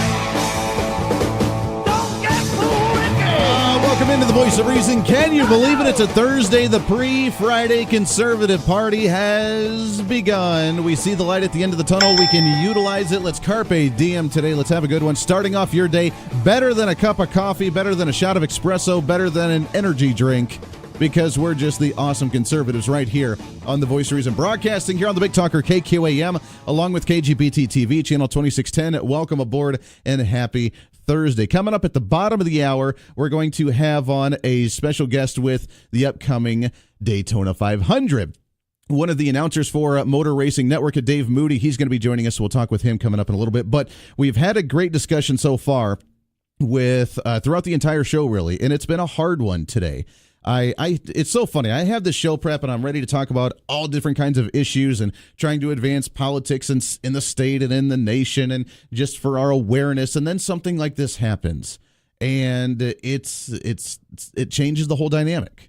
Don't get fooled again. Welcome into the Voice of Reason. Can you believe it? It's a Thursday. The pre-Friday Conservative Party has begun. We see the light at the end of the tunnel. We can utilize it. Let's carpe diem today. Let's have a good one. Starting off your day better than a cup of coffee, better than a shot of espresso, better than an energy drink, because we're just the awesome conservatives right here on the Voice of Reason, broadcasting here on the Big Talker KQAM, along with KGPT TV, channel 2610. Welcome aboard and happy Thursday. Coming up at the bottom of the hour, we're going to have on a special guest with the upcoming Daytona 500. One of the announcers for Motor Racing Network, Dave Moody, he's going to be joining us. We'll talk with him coming up in a little bit. But we've had a great discussion so far with throughout the entire show, really, and it's been a hard one today. It's so funny. I have this show prep and I'm ready to talk about all different kinds of issues and trying to advance politics in the state and in the nation and just for our awareness. And then something like this happens and it changes the whole dynamic.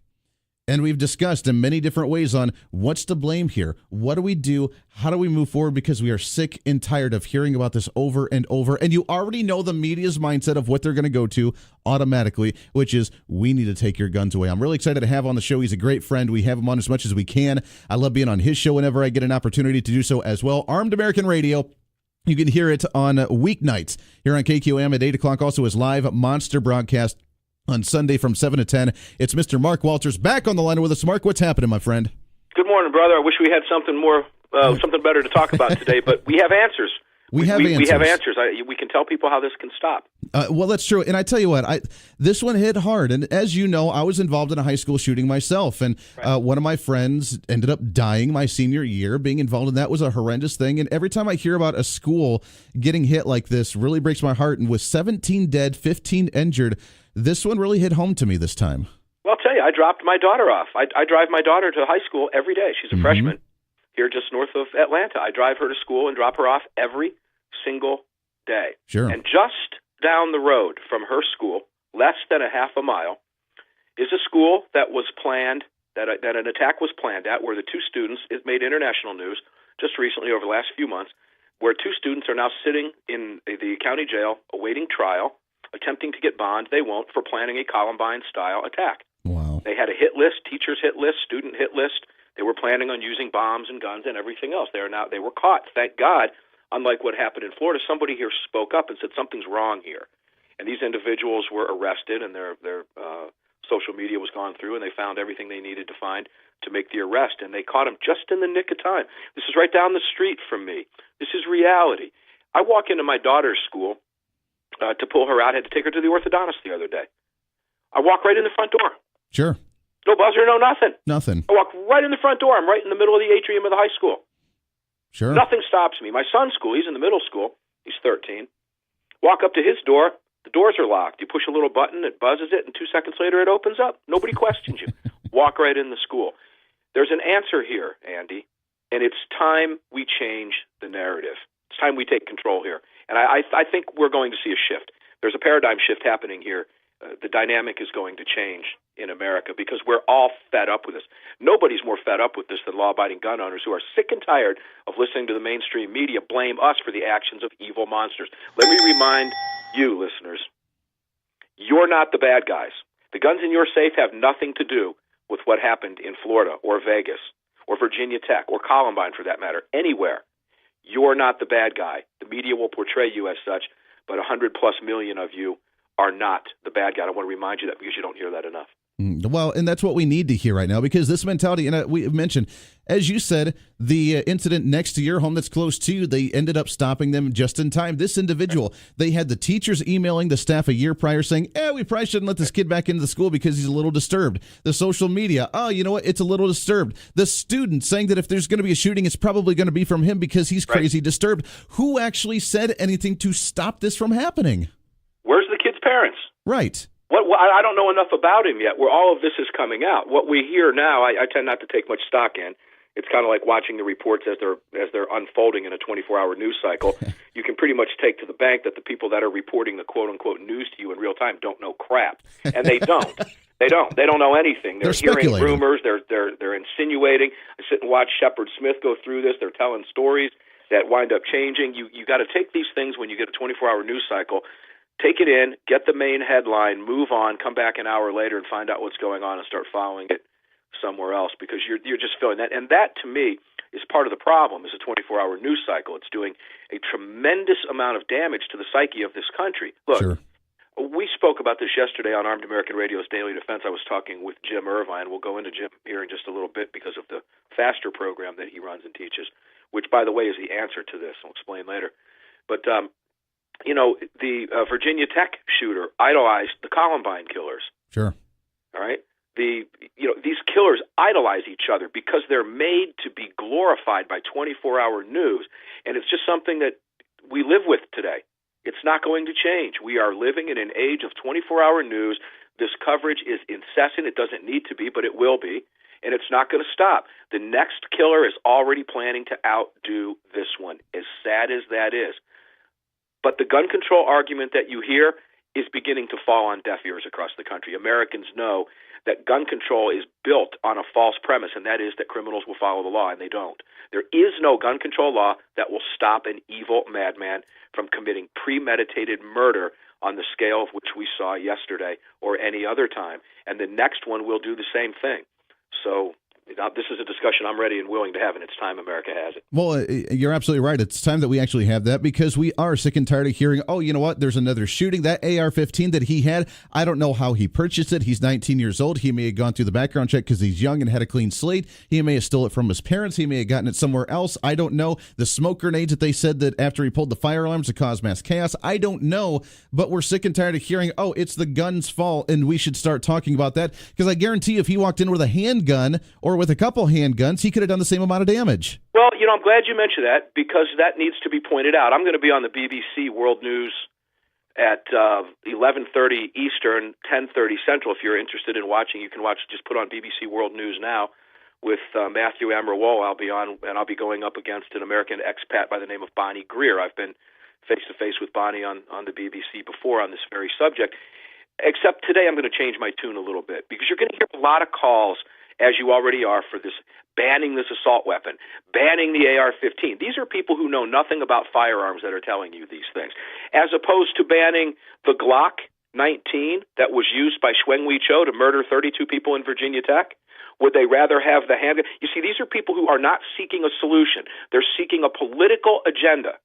And we've discussed in many different ways on what's to blame here. What do we do? How do we move forward? Because we are sick and tired of hearing about this over and over. And you already know the media's mindset of what they're going to go to automatically, which is we need to take your guns away. I'm really excited to have on the show. He's a great friend. We have him on as much as we can. I love being on his show whenever I get an opportunity to do so as well. Armed American Radio. You can hear it on weeknights here on KQAM at 8 o'clock. Also his live monster broadcast on Sunday from 7 to 10. It's Mr. Mark Walters back on the line with us. Mark, what's happening, my friend? Good morning, brother. I wish we had something more, something better to talk about today, but we have answers. We have answers. We can tell people how this can stop. Well, that's true. And I tell you what, this one hit hard. And as you know, I was involved in a high school shooting myself. And one of my friends ended up dying my senior year. Being involved in that was a horrendous thing. And every time I hear about a school getting hit like this, really breaks my heart. And with 17 dead, 15 injured, this one really hit home to me this time. Well, I'll tell you, I dropped my daughter off. I drive my daughter to high school every day. She's a freshman here just north of Atlanta. I drive her to school and drop her off every single day. Sure. And just down the road from her school, less than a half a mile, is a school that was planned, that an attack was planned at, where the two students, it made international news just recently over the last few months, where two students are now sitting in the county jail awaiting trial, attempting to get bond. They won't, for planning a Columbine-style attack. Wow. They had a hit list, teacher's hit list, student hit list. They were planning on using bombs and guns and everything else. They were caught, thank God. Unlike what happened in Florida, somebody here spoke up and said something's wrong here. And these individuals were arrested, and their social media was gone through, and they found everything they needed to find to make the arrest. And they caught him just in the nick of time. This is right down the street from me. This is reality. I walk into my daughter's school to pull her out. I had to take her to the orthodontist the other day. I walk right in the front door. Sure. No buzzer, no nothing. Nothing. I walk right in the front door. I'm right in the middle of the atrium of the high school. Sure. Nothing stops me. My son's school, he's in the middle school. He's 13. Walk up to his door. The doors are locked. You push a little button, it buzzes it, and 2 seconds later it opens up. Nobody questions you. Walk right in the school. There's an answer here, Andy, and it's time we change the narrative. It's time we take control here. And I think we're going to see a shift. There's a paradigm shift happening here. The dynamic is going to change in America because we're all fed up with this. Nobody's more fed up with this than law-abiding gun owners who are sick and tired of listening to the mainstream media blame us for the actions of evil monsters. Let me remind you, listeners, you're not the bad guys. The guns in your safe have nothing to do with what happened in Florida or Vegas or Virginia Tech or Columbine for that matter, anywhere, you're not the bad guy. The media will portray you as such, but 100+ million of you are not the bad guy. I want to remind you that because you don't hear that enough. Well, and that's what we need to hear right now, because this mentality, and we mentioned, as you said, the incident next to your home that's close to you, they ended up stopping them just in time. This individual, they had the teachers emailing the staff a year prior saying, we probably shouldn't let this kid back into the school because he's a little disturbed. The social media, you know what, it's a little disturbed. The student saying that if there's going to be a shooting, it's probably going to be from him because he's crazy disturbed. Who actually said anything to stop this from happening? Where's the kid's parents? Right. I don't know enough about him yet where all of this is coming out. What we hear now, I tend not to take much stock in. It's kind of like watching the reports as they're unfolding in a 24-hour news cycle. You can pretty much take to the bank that the people that are reporting the quote-unquote news to you in real time don't know crap. And they don't. They don't know anything. They're hearing rumors. They're insinuating. I sit and watch Shepard Smith go through this. They're telling stories that wind up changing. You got to take these things when you get a 24-hour news cycle. Take it in, get the main headline, move on, come back an hour later and find out what's going on and start following it somewhere else, because you're just feeling that. And that, to me, is part of the problem, is a 24-hour news cycle. It's doing a tremendous amount of damage to the psyche of this country. Look, we spoke about this yesterday on Armed American Radio's Daily Defense. I was talking with Jim Irvine. We'll go into Jim here in just a little bit because of the FASTER program that he runs and teaches, which, by the way, is the answer to this. I'll explain later. But the Virginia Tech shooter idolized the Columbine killers. Sure. All right. These killers idolize each other because they're made to be glorified by 24-hour news, and it's just something that we live with today. It's not going to change. We are living in an age of 24-hour news. This coverage is incessant. It doesn't need to be, but it will be, and it's not going to stop. The next killer is already planning to outdo this one, as sad as that is. But the gun control argument that you hear is beginning to fall on deaf ears across the country. Americans know that gun control is built on a false premise, and that is that criminals will follow the law, and they don't. There is no gun control law that will stop an evil madman from committing premeditated murder on the scale of which we saw yesterday or any other time. And the next one will do the same thing. So this is a discussion I'm ready and willing to have, and it's time America has it. Well, you're absolutely right. It's time that we actually have that, because we are sick and tired of hearing, you know what, there's another shooting. That AR-15 that he had, I don't know how he purchased it. He's 19 years old. He may have gone through the background check because he's young and had a clean slate. He may have stole it from his parents. He may have gotten it somewhere else. I don't know. The smoke grenades that they said that after he pulled the fire alarms to cause mass chaos, I don't know. But we're sick and tired of hearing, it's the gun's fault, and we should start talking about that, because I guarantee if he walked in with a handgun or with a couple handguns, he could have done the same amount of damage. Well, I'm glad you mentioned that, because that needs to be pointed out. I'm going to be on the BBC World News at 11:30 Eastern, 10:30 Central. If you're interested in watching, you can watch. Just put on BBC World News now with Matthew Amrawal. I'll be on, and I'll be going up against an American expat by the name of Bonnie Greer. I've been face-to-face with Bonnie on the BBC before on this very subject, except today I'm going to change my tune a little bit, because you're going to hear a lot of calls, as you already are, for this banning this assault weapon, banning the AR-15. These are people who know nothing about firearms that are telling you these things, as opposed to banning the Glock 19 that was used by Xuan Wei Cho to murder 32 people in Virginia Tech. Would they rather have the handgun? You see, these are people who are not seeking a solution. They're seeking a political agenda.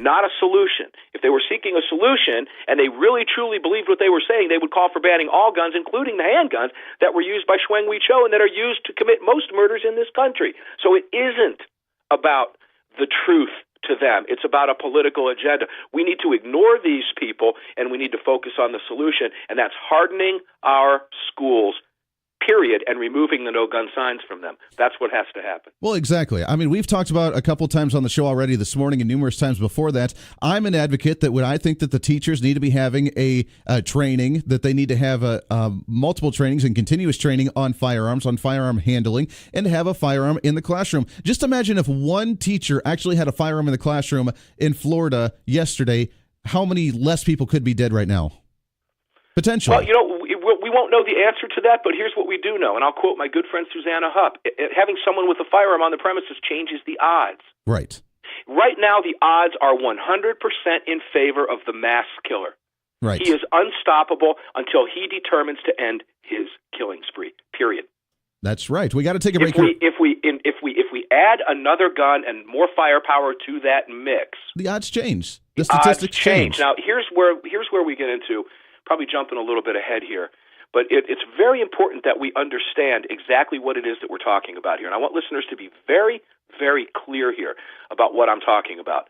Not a solution. If they were seeking a solution and they really truly believed what they were saying, they would call for banning all guns, including the handguns that were used by Xuan Wei Cho and that are used to commit most murders in this country. So it isn't about the truth to them. It's about a political agenda. We need to ignore these people, and we need to focus on the solution, and that's hardening our schools, period, and removing the no-gun signs from them. That's what has to happen. Well, exactly. I mean, we've talked about a couple times on the show already this morning and numerous times before that. I'm an advocate that I think that the teachers need to be having a training, that they need to have multiple trainings and continuous training on firearms, on firearm handling, and have a firearm in the classroom. Just imagine if one teacher actually had a firearm in the classroom in Florida yesterday, how many less people could be dead right now? Potentially. Well, we won't know the answer to that, but here's what we do know, and I'll quote my good friend Susanna Hupp. Having someone with a firearm on the premises changes the odds. Right. Right now, the odds are 100% in favor of the mass killer. Right. He is unstoppable until he determines to end his killing spree, period. That's right. We got to take a break. If we add another gun and more firepower to that mix, the odds change. The statistics change. Now, here's where we get into, probably jumping a little bit ahead here, but it's very important that we understand exactly what it is that we're talking about here. And I want listeners to be very, very clear here about what I'm talking about.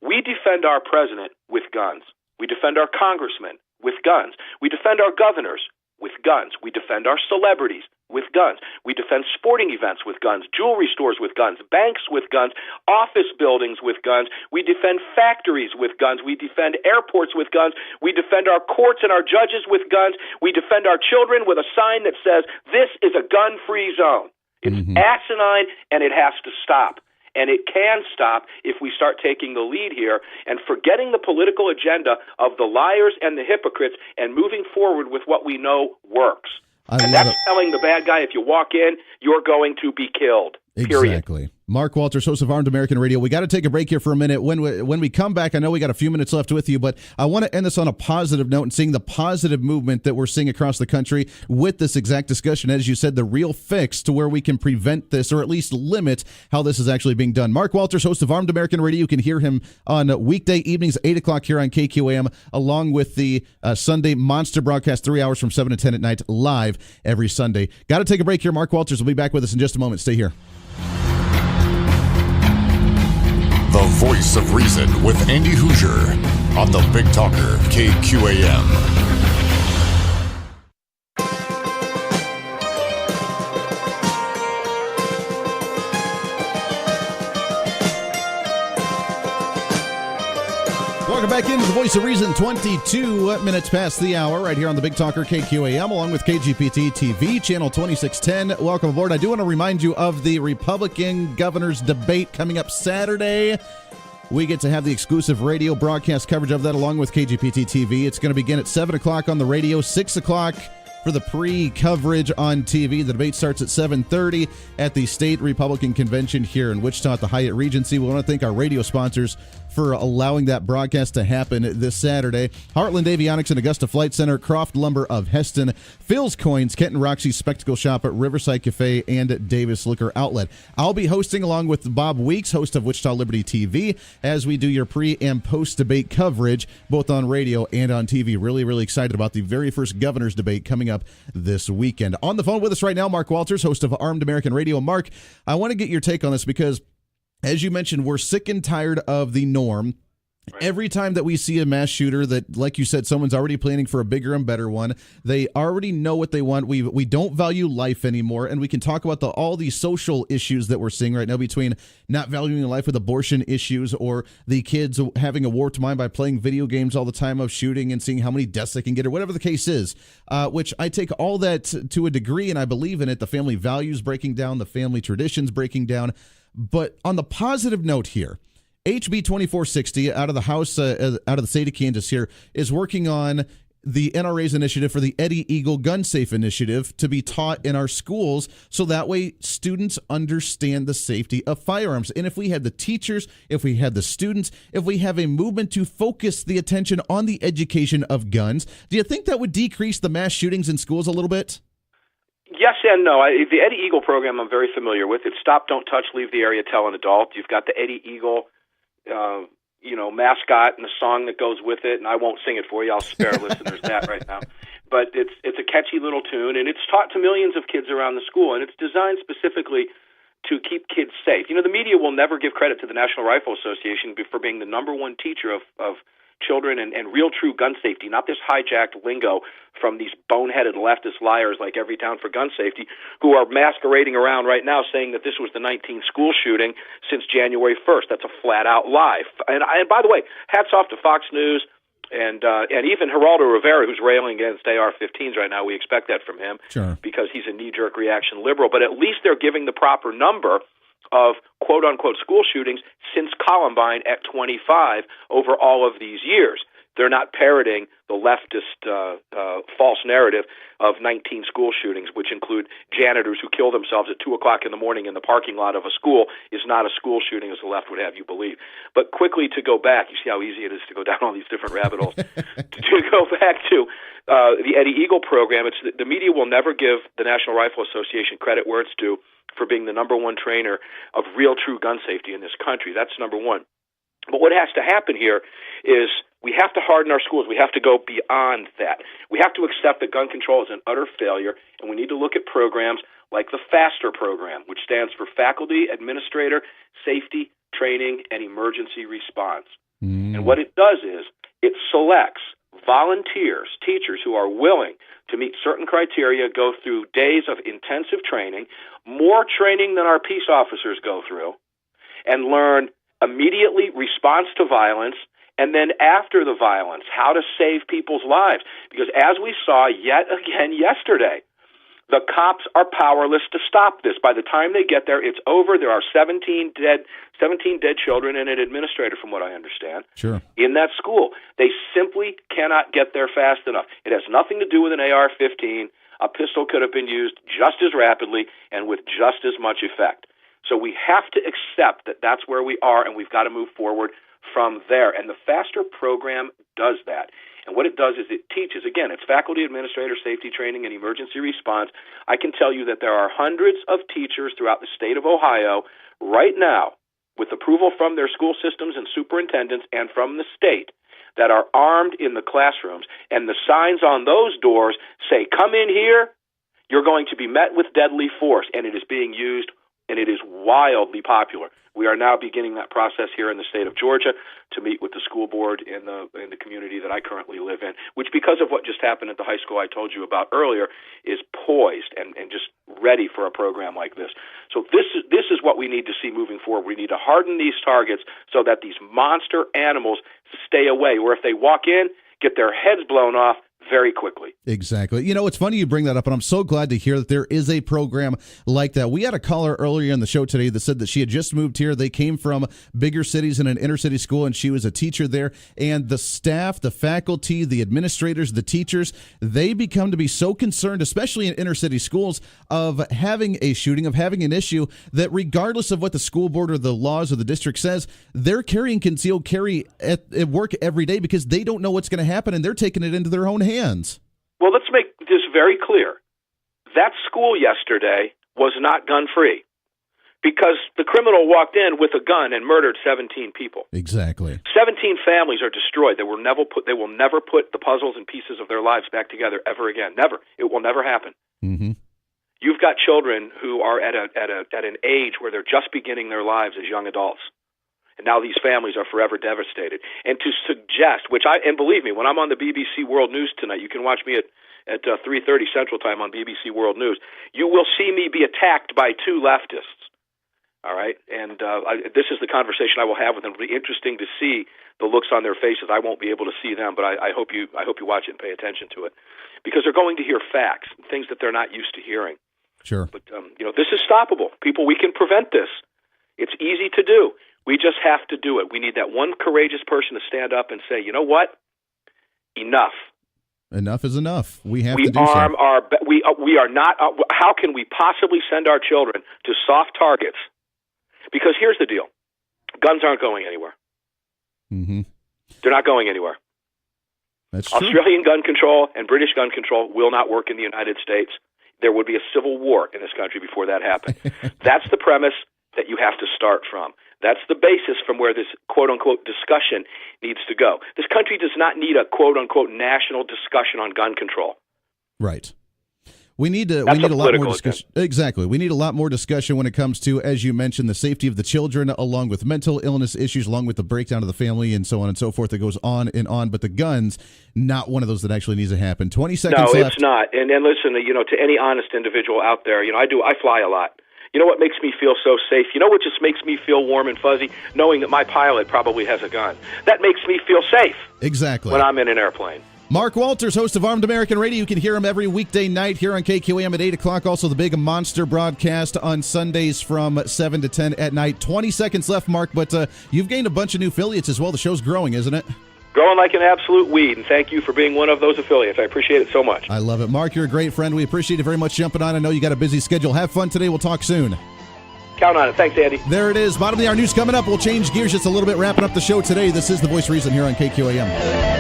We defend our president with guns. We defend our congressmen with guns. We defend our governors with guns. We defend our celebrities with guns. We defend sporting events with guns, jewelry stores with guns, banks with guns, office buildings with guns. We defend factories with guns. We defend airports with guns. We defend our courts and our judges with guns. We defend our children with a sign that says, "This is a gun-free zone." It's asinine, and it has to stop. And it can stop if we start taking the lead here and forgetting the political agenda of the liars and the hypocrites and moving forward with what we know works. And that's telling the bad guy, if you walk in, you're going to be killed. Period. Exactly. Mark Walters, host of Armed American Radio. We got to take a break here for a minute. When we come back, I know we got a few minutes left with you, but I want to end this on a positive note and seeing the positive movement that we're seeing across the country with this exact discussion. As you said, the real fix to where we can prevent this or at least limit how this is actually being done. Mark Walters, host of Armed American Radio. You can hear him on weekday evenings, 8 o'clock here on KQAM, along with the Sunday Monster broadcast, 3 hours from 7 to 10 at night, live every Sunday. Got to take a break here. Mark Walters will be back with us in just a moment. Stay here. The Voice of Reason with Andy Hoosier on the Big Talker KQAM. Welcome back into the Voice of Reason, 22 minutes past the hour, right here on the Big Talker KQAM, along with KGPT TV, channel 2610. Welcome aboard. I do want to remind you of the Republican governor's debate coming up Saturday. We get to have the exclusive radio broadcast coverage of that, along with KGPT TV. It's going to begin at 7 o'clock on the radio, 6 o'clock for the pre-coverage on TV. The debate starts at 7:30 at the State Republican Convention here in Wichita at the Hyatt Regency. We want to thank our radio sponsors for allowing that broadcast to happen this Saturday. Heartland Avionics and Augusta Flight Center, Croft Lumber of Heston, Phil's Coins, Kent and Roxy's Spectacle Shop at Riverside Cafe, and Davis Liquor Outlet. I'll be hosting along with Bob Weeks, host of Wichita Liberty TV, as we do your pre- and post-debate coverage, both on radio and on TV. Really, really excited about the very first governor's debate coming up this weekend. On the phone with us right now, Mark Walters, host of Armed American Radio. Mark, I want to get your take on this because, as you mentioned, we're sick and tired of the norm. Right. Every time that we see a mass shooter that, like you said, someone's already planning for a bigger and better one. They already know what they want. We don't value life anymore, and we can talk about all these social issues that we're seeing right now between not valuing life with abortion issues or the kids having a warped mind by playing video games all the time of shooting and seeing how many deaths they can get or whatever the case is, which I take all that to a degree, and I believe in it. The family values breaking down, the family traditions breaking down. But on the positive note here, HB 2460 out of the House, out of the state of Kansas here, is working on the NRA's initiative for the Eddie Eagle Gun Safe Initiative to be taught in our schools so that way students understand the safety of firearms. And if we had the teachers, if we had the students, if we have a movement to focus the attention on the education of guns, do you think that would decrease the mass shootings in schools a little bit? Yes and no. The Eddie Eagle program I'm very familiar with. It's Stop, Don't Touch, Leave the Area, Tell an Adult. You've got the Eddie Eagle mascot and the song that goes with it, and I won't sing it for you. I'll spare listeners that right now. But it's a catchy little tune, and it's taught to millions of kids around the school, and it's designed specifically to keep kids safe. You know, the media will never give credit to the National Rifle Association for being the number one teacher of children and real true gun safety, not this hijacked lingo from these boneheaded leftist liars like Everytown for Gun Safety, who are masquerading around right now saying that this was the 19th school shooting since January 1st. That's a flat-out lie. And by the way, hats off to Fox News and even Geraldo Rivera, who's railing against AR-15s right now. We expect that from him because he's a knee-jerk reaction liberal. But at least they're giving the proper number of quote-unquote school shootings since Columbine at 25 over all of these years. they're not parroting the leftist false narrative of 19 school shootings, which include janitors who kill themselves at 2 o'clock in the morning in the parking lot of a school is not a school shooting, as the left would have you believe. But quickly to go back, you see how easy it is to go down all these different rabbit holes. To go back to the Eddie Eagle program, the media will never give the National Rifle Association credit where it's due for being the number one trainer of real, true gun safety in this country. That's number one. But what has to happen here is we have to harden our schools. We have to go beyond that. We have to accept that gun control is an utter failure, and we need to look at programs like the FASTER program, which stands for Faculty, Administrator, Safety, Training, and Emergency Response. And what it does is it selects volunteers, teachers who are willing to meet certain criteria, go through days of intensive training, more training than our peace officers go through, and learn immediately response to violence, and then after the violence, how to save people's lives. Because as we saw yet again yesterday, the cops are powerless to stop this. By the time they get there, it's over. There are 17 dead children and an administrator, from what I understand, in that school. They simply cannot get there fast enough. It has nothing to do with an AR-15. A pistol could have been used just as rapidly and with just as much effect. So we have to accept that that's where we are, and we've got to move forward from there. And the FASTER program does that. And what it does is it teaches, again, it's faculty, administrator, safety training, and emergency response. I can tell you that there are hundreds of teachers throughout the state of Ohio right now, with approval from their school systems and superintendents and from the state, that are armed in the classrooms. And the signs on those doors say, come in here, you're going to be met with deadly force. And it is being used, and it is wildly popular. We are now beginning that process here in the state of Georgia to meet with the school board in the community that I currently live in, which, because of what just happened at the high school I told you about earlier, is poised and just ready for a program like this. So this is what we need to see moving forward. We need to harden these targets so that these monster animals stay away, or if they walk in, get their heads blown off very quickly. Exactly. You know, it's funny you bring that up, and I'm so glad to hear that there is a program like that. We had a caller earlier in the show today that said that she had just moved here. They came from bigger cities in an inner city school, and she was a teacher there. And the staff, the faculty, the administrators, the teachers, they become to be so concerned, especially in inner city schools, of having a shooting, of having an issue, that regardless of what the school board or the laws of the district says, they're carrying concealed carry at work every day because they don't know what's going to happen, and they're taking it into their own hands. Well, let's make this very clear. That school yesterday was not gun-free because the criminal walked in with a gun and murdered 17 people. Exactly. 17 families are destroyed. They will never put the puzzles and pieces of their lives back together ever again. Never. It will never happen. Mm-hmm. You've got children who are at an age where they're just beginning their lives as young adults. And now these families are forever devastated. And to suggest, and believe me, when I'm on the BBC World News tonight, you can watch me at 3:30 Central Time on BBC World News, you will see me be attacked by two leftists. All right? And this is the conversation I will have with them. It'll be interesting to see the looks on their faces. I won't be able to see them, but I hope you watch it and pay attention to it. Because they're going to hear facts, things that they're not used to hearing. Sure. But, this is stoppable. People, we can prevent this. It's easy to do. We just have to do it. We need that one courageous person to stand up and say, you know what? Enough. Enough is enough. We have to do so. We are not. How can we possibly send our children to soft targets? Because here's the deal: guns aren't going anywhere. Mm-hmm. They're not going anywhere. That's true. Australian gun control and British gun control will not work in the United States. There would be a civil war in this country before that happened. That's the premise that you have to start from. That's the basis from where this quote-unquote discussion needs to go. This country does not need a quote-unquote national discussion on gun control. Right. We need a lot more discussion. Exactly. We need a lot more discussion when it comes to, as you mentioned, the safety of the children, along with mental illness issues, along with the breakdown of the family, and so on and so forth. That goes on and on. But the guns, not one of those that actually needs to happen. 20 seconds left. No, it's not. And listen, to any honest individual out there, I fly a lot. You know what makes me feel so safe? You know what just makes me feel warm and fuzzy? Knowing that my pilot probably has a gun. That makes me feel safe. Exactly. When I'm in an airplane. Mark Walters, host of Armed American Radio. You can hear him every weekday night here on KQAM at 8 o'clock. Also, the big Monster broadcast on Sundays from 7 to 10 at night. 20 seconds left, Mark, but you've gained a bunch of new affiliates as well. The show's growing, isn't it? growing like an absolute weed, and thank you for being one of those affiliates. I appreciate it so much. I love it. Mark, you're a great friend. We appreciate it very much jumping on. I know you got a busy schedule. Have fun today. We'll talk soon. Count on it. Thanks, Andy. There it is. Bottom of the hour news coming up. We'll change gears just a little bit, wrapping up the show today. This is The Voice of Reason here on KQAM.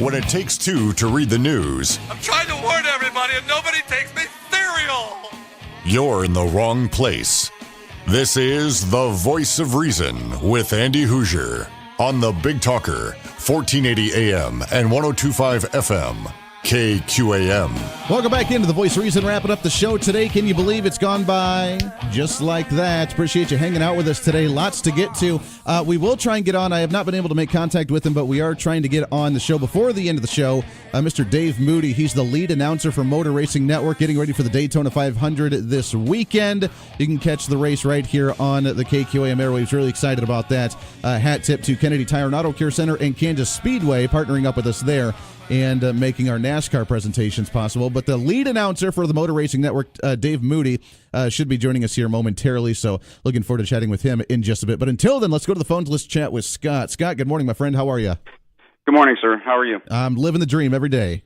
When it takes two to read the news, I'm trying to warn everybody and nobody takes me cereal. you're in the wrong place. This is The Voice of Reason with Andy Hoosier on the Big Talker, 1480 AM and 1025 FM, KQAM. Welcome back into The Voice of Reason, wrapping up the show today. Can you believe it's gone by just like that? Appreciate you hanging out with us today. Lots to get to. We will try and get on. I have not been able to make contact with him, but we are trying to get on the show before the end of the show. Mr. Dave Moody, he's the lead announcer for Motor Racing Network, getting ready for the Daytona 500 this weekend. You can catch the race right here on the KQAM airwaves. Really excited about that. Hat tip to Kennedy Tire and Auto Care Center and Kansas Speedway partnering up with us there and making our NASCAR presentations possible. But the lead announcer for the Motor Racing Network, Dave Moody, should be joining us here momentarily, so looking forward to chatting with him in just a bit. But until then, let's go to the phones. Let's chat with Scott. Scott, good morning, my friend. How are you? Good morning, sir. How are you? I'm living the dream every day.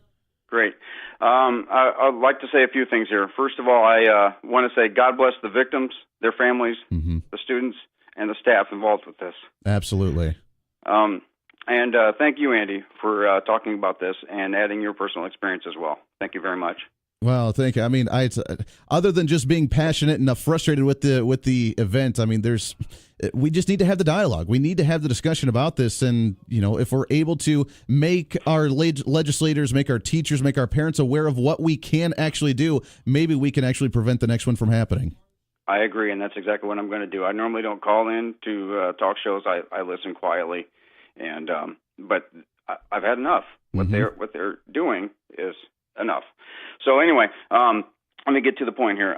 Great. I'd like to say a few things here. First of all, I want to say God bless the victims, their families, the students, and the staff involved with this. Absolutely. And thank you, Andy, for talking about this and adding your personal experience as well. Thank you very much. Well, thank you. I mean, other than just being passionate and frustrated with the event, I mean, we just need to have the dialogue. We need to have the discussion about this. And, you know, if we're able to make our legislators, make our teachers, make our parents aware of what we can actually do, maybe we can actually prevent the next one from happening. I agree, and that's exactly what I'm going to do. I normally don't call in to talk shows. I listen quietly, and but I've had enough. What they're doing is enough. So anyway, let me get to the point here.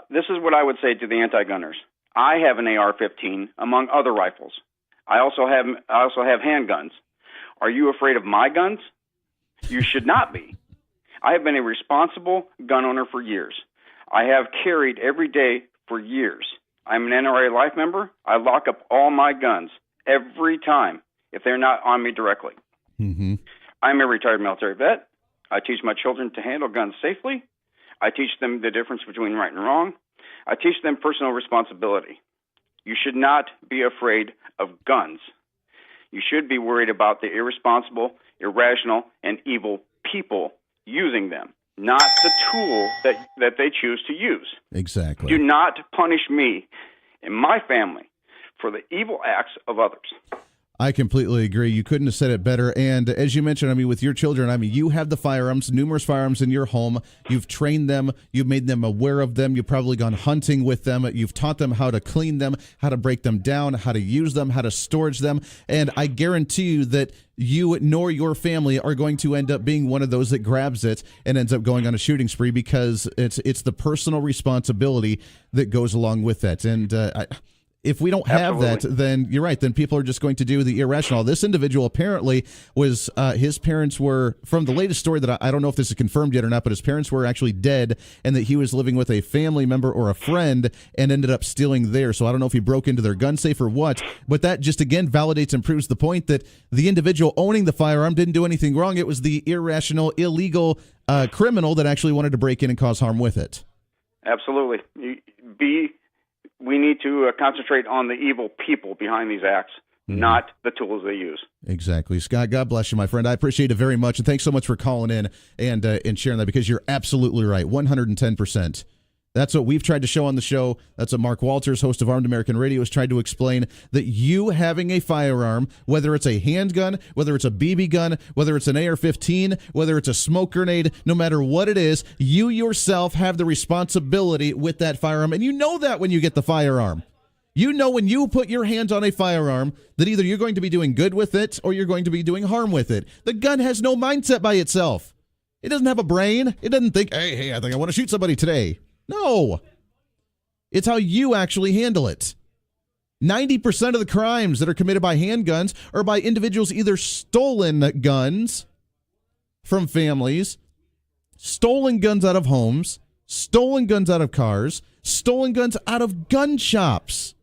This is what I would say to the anti-gunners. I have an AR-15 among other rifles. I also have handguns. Are you afraid of my guns? You should not be. I have been a responsible gun owner for years. I have carried every day for years. I'm an NRA Life member. I lock up all my guns every time if they're not on me directly. I'm a retired military vet. I teach my children to handle guns safely. I teach them the difference between right and wrong. I teach them personal responsibility. You should not be afraid of guns. You should be worried about the irresponsible, irrational, and evil people using them, not the tool that they choose to use. Exactly. Do not punish me and my family for the evil acts of others. I completely agree. You couldn't have said it better. And as you mentioned, I mean, with your children, I mean, you have the firearms, numerous firearms in your home. You've trained them. You've made them aware of them. You've probably gone hunting with them. You've taught them how to clean them, how to break them down, how to use them, how to storage them. And I guarantee you that you nor your family are going to end up being one of those that grabs it and ends up going on a shooting spree, because it's the personal responsibility that goes along with that. And if we don't have that, then you're right. Then people are just going to do the irrational. This individual apparently was, his parents were, from the latest story that I don't know if this is confirmed yet or not, but his parents were actually dead, and that he was living with a family member or a friend and ended up stealing theirs. So I don't know if he broke into their gun safe or what, but that just again validates and proves the point that the individual owning the firearm didn't do anything wrong. It was the irrational, illegal criminal that actually wanted to break in and cause harm with it. Absolutely. We need to concentrate on the evil people behind these acts, not the tools they use. Exactly. Scott, God bless you, my friend. I appreciate it very much. And thanks so much for calling in and sharing that, because you're absolutely right. 110%. That's what we've tried to show on the show. That's what Mark Walters, host of Armed American Radio, has tried to explain, that you having a firearm, whether it's a handgun, whether it's a BB gun, whether it's an AR-15, whether it's a smoke grenade, no matter what it is, you yourself have the responsibility with that firearm. And you know that when you get the firearm. You know when you put your hands on a firearm that either you're going to be doing good with it or you're going to be doing harm with it. The gun has no mindset by itself. It doesn't have a brain. It doesn't think, hey, I think I want to shoot somebody today. No. It's how you actually handle it. 90% of the crimes that are committed by handguns are by individuals either stolen guns from families, stolen guns out of homes, stolen guns out of cars, stolen guns out of gun shops.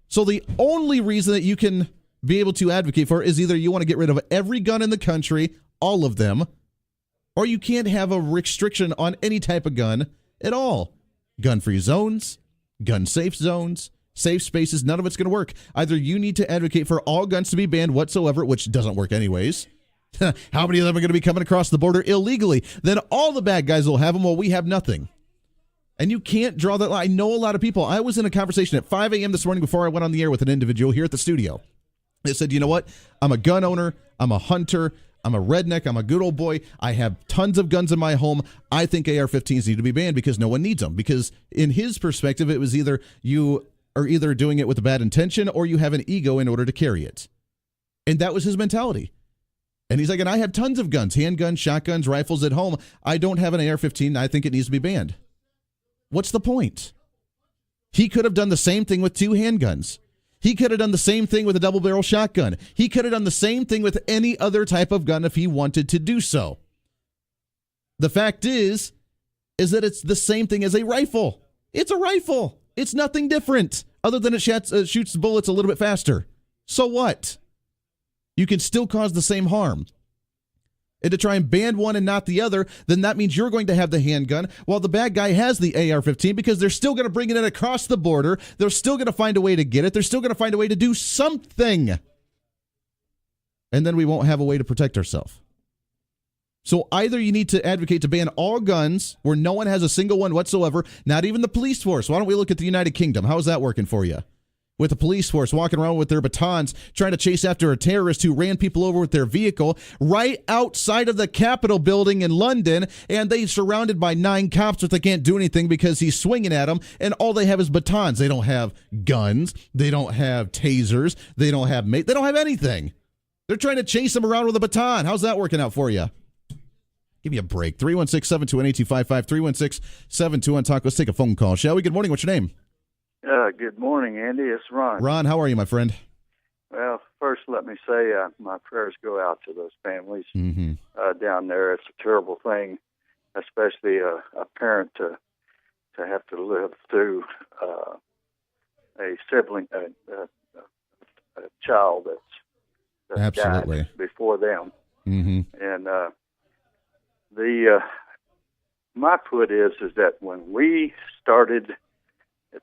So the only reason that you can be able to advocate for it is either you want to get rid of every gun in the country, all of them, or you can't have a restriction on any type of gun at all. Gun-free zones, gun-safe zones, safe spaces, none of it's going to work. Either you need to advocate for all guns to be banned whatsoever, which doesn't work anyways. How many of them are going to be coming across the border illegally? Then all the bad guys will have them while we have nothing. And you can't draw that line. I know a lot of people. I was in a conversation at 5 a.m. this morning before I went on the air with an individual here at the studio. They said, you know what? I'm a gun owner. I'm a hunter. I'm a redneck. I'm a good old boy. I have tons of guns in my home. I think AR-15s need to be banned because no one needs them. Because in his perspective, it was either you are either doing it with a bad intention or you have an ego in order to carry it. And that was his mentality. And he's like, and I have tons of guns, handguns, shotguns, rifles at home. I don't have an AR-15. I think it needs to be banned. What's the point? He could have done the same thing with 2 handguns. He could have done the same thing with a double-barrel shotgun. He could have done the same thing with any other type of gun if he wanted to do so. The fact is that it's the same thing as a rifle. It's a rifle. It's nothing different other than it shoots bullets a little bit faster. So what? You can still cause the same harm. And to try and ban one and not the other, then that means you're going to have the handgun while the bad guy has the AR-15 because they're still going to bring it in across the border. They're still going to find a way to get it. They're still going to find a way to do something. And then we won't have a way to protect ourselves. So either you need to advocate to ban all guns where no one has a single one whatsoever, not even the police force. Why don't we look at the United Kingdom? How's that working for you? With the police force walking around with their batons, trying to chase after a terrorist who ran people over with their vehicle right outside of the Capitol building in London, and they're surrounded by 9 cops, but they can't do anything because he's swinging at them, and all they have is batons. They don't have guns. They don't have tasers. They don't have they don't have anything. They're trying to chase him around with a baton. How's that working out for you? Give me a break. 316-721-8255, 316-721-TALK. Let's take a phone call, shall we? Good morning. What's your name? Good morning, Andy. It's Ron. Ron, how are you, my friend? Well, first, let me say my prayers go out to those families down there. It's a terrible thing, especially a parent to have to live through a sibling, a child that's absolutely died before them. And my put is that when we started.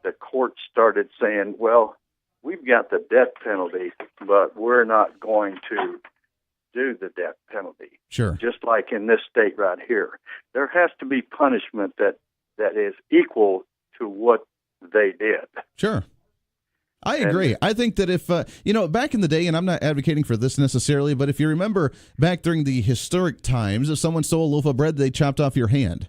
The court started saying, well, we've got the death penalty, but we're not going to do the death penalty. Sure. Just like in this state right here. There has to be punishment that is equal to what they did. Sure. I agree. I think that if, back in the day, and I'm not advocating for this necessarily, but if you remember back during the historic times, if someone stole a loaf of bread, they chopped off your hand.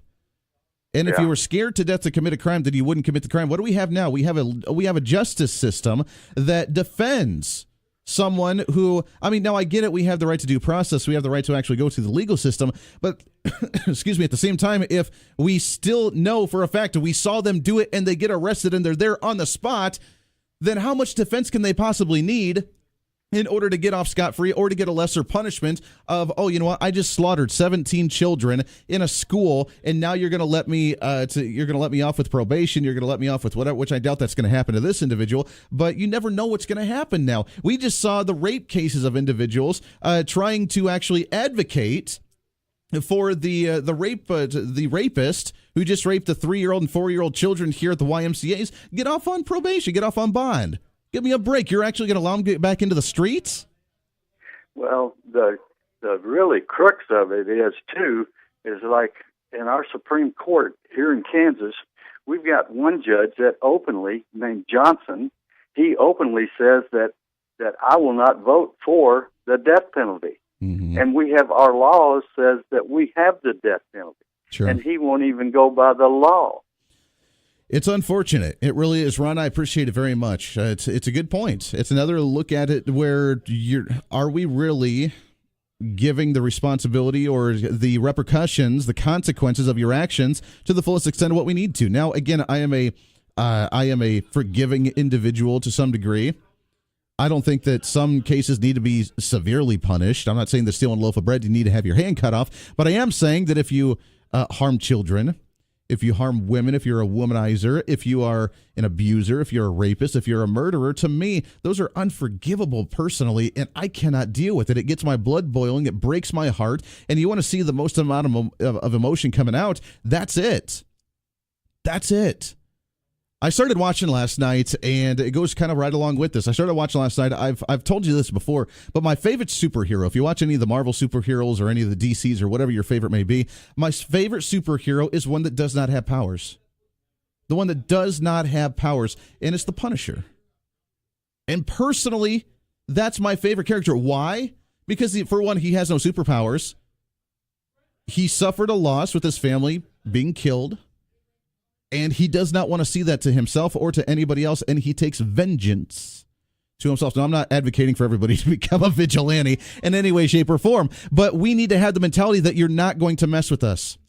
And if you were scared to death to commit a crime, then you wouldn't commit the crime. What do we have now? We have a justice system that defends someone who, now I get it. We have the right to due process. We have the right to actually go through the legal system. But, excuse me, at the same time, if we still know for a fact that we saw them do it and they get arrested and they're there on the spot, then how much defense can they possibly need in order to get off scot-free or to get a lesser punishment of, oh, you know what, I just slaughtered 17 children in a school, and now you're going to let me off with probation, you're going to let me off with whatever, which I doubt that's going to happen to this individual, but you never know what's going to happen now. We just saw the rape cases of individuals trying to actually advocate for the rapist who just raped the 3-year-old and 4-year-old children here at the YMCA's get off on probation, get off on bond. Give me a break. You're actually going to allow them to get back into the streets? Well, the really crux of it is like in our Supreme Court here in Kansas, we've got one judge that openly, named Johnson, he openly says that I will not vote for the death penalty. And we have our laws says that we have the death penalty. Sure. And he won't even go by the law. It's unfortunate. It really is, Ron. I appreciate it very much. It's a good point. It's another look at it where are we really giving the responsibility or the repercussions, the consequences of your actions to the fullest extent of what we need to. Now, again, I am a forgiving individual to some degree. I don't think that some cases need to be severely punished. I'm not saying that stealing a loaf of bread, you need to have your hand cut off. But I am saying that if you harm children, if you harm women, if you're a womanizer, if you are an abuser, if you're a rapist, if you're a murderer, to me, those are unforgivable personally, and I cannot deal with it. It gets my blood boiling. It breaks my heart. And you want to see the most amount of emotion coming out, that's it. That's it. I started watching last night, and it goes kind of right along with this. I started watching last night. I've told you this before, but my favorite superhero, if you watch any of the Marvel superheroes or any of the DCs or whatever your favorite may be, my favorite superhero is one that does not have powers. The one that does not have powers, and it's the Punisher. And personally, that's my favorite character. Why? Because, for one, he has no superpowers. He suffered a loss with his family being killed. And he does not want to see that to himself or to anybody else, and he takes vengeance to himself. Now, I'm not advocating for everybody to become a vigilante in any way, shape, or form, but we need to have the mentality that you're not going to mess with us.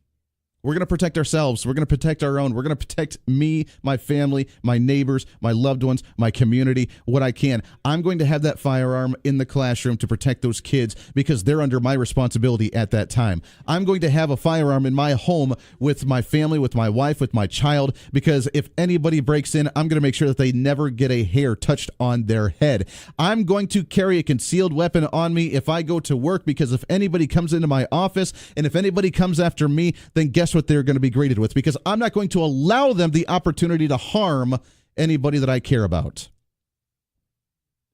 We're going to protect ourselves. We're going to protect our own. We're going to protect me, my family, my neighbors, my loved ones, my community, what I can. I'm going to have that firearm in the classroom to protect those kids because they're under my responsibility at that time. I'm going to have a firearm in my home with my family, with my wife, with my child, because if anybody breaks in, I'm going to make sure that they never get a hair touched on their head. I'm going to carry a concealed weapon on me if I go to work, because if anybody comes into my office and if anybody comes after me, then guess what they're going to be greeted with, because I'm not going to allow them the opportunity to harm anybody that I care about.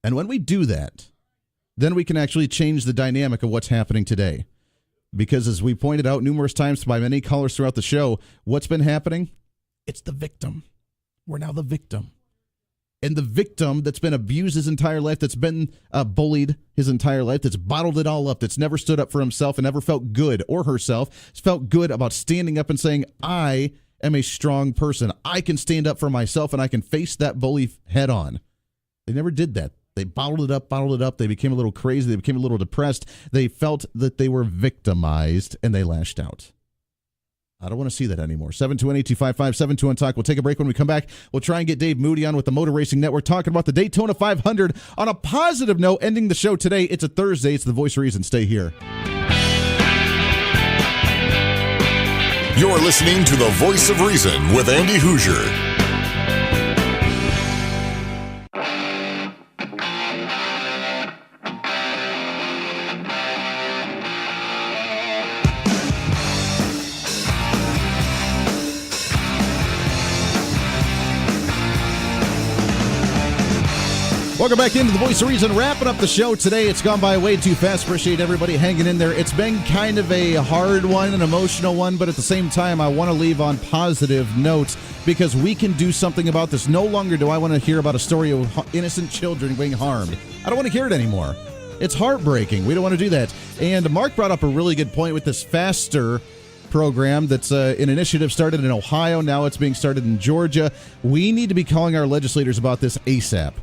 And when we do that, then we can actually change the dynamic of what's happening today. Because as we pointed out numerous times by many callers throughout the show, what's been happening? It's the victim. We're now the victim. And the victim that's been abused his entire life, that's been bullied his entire life, that's bottled it all up, that's never stood up for himself and never felt good, or herself, felt good about standing up and saying, I am a strong person. I can stand up for myself and I can face that bully head on. They never did that. They bottled it up. They became a little crazy. They became a little depressed. They felt that they were victimized and they lashed out. I don't want to see that anymore. 721-8255, 721-TALK. We'll take a break. When we come back, we'll try and get Dave Moody on with the Motor Racing Network talking about the Daytona 500 on a positive note, ending the show today. It's a Thursday. It's the Voice of Reason. Stay here. You're listening to the Voice of Reason with Andy Hoosier. Welcome back into the Voice of Reason. Wrapping up the show today. It's gone by way too fast. Appreciate everybody hanging in there. It's been kind of a hard one, an emotional one, but at the same time, I want to leave on positive notes because we can do something about this. No longer do I want to hear about a story of innocent children being harmed. I don't want to hear it anymore. It's heartbreaking. We don't want to do that. And Mark brought up a really good point with this FASTER program that's an initiative started in Ohio. Now it's being started in Georgia. We need to be calling our legislators about this ASAP.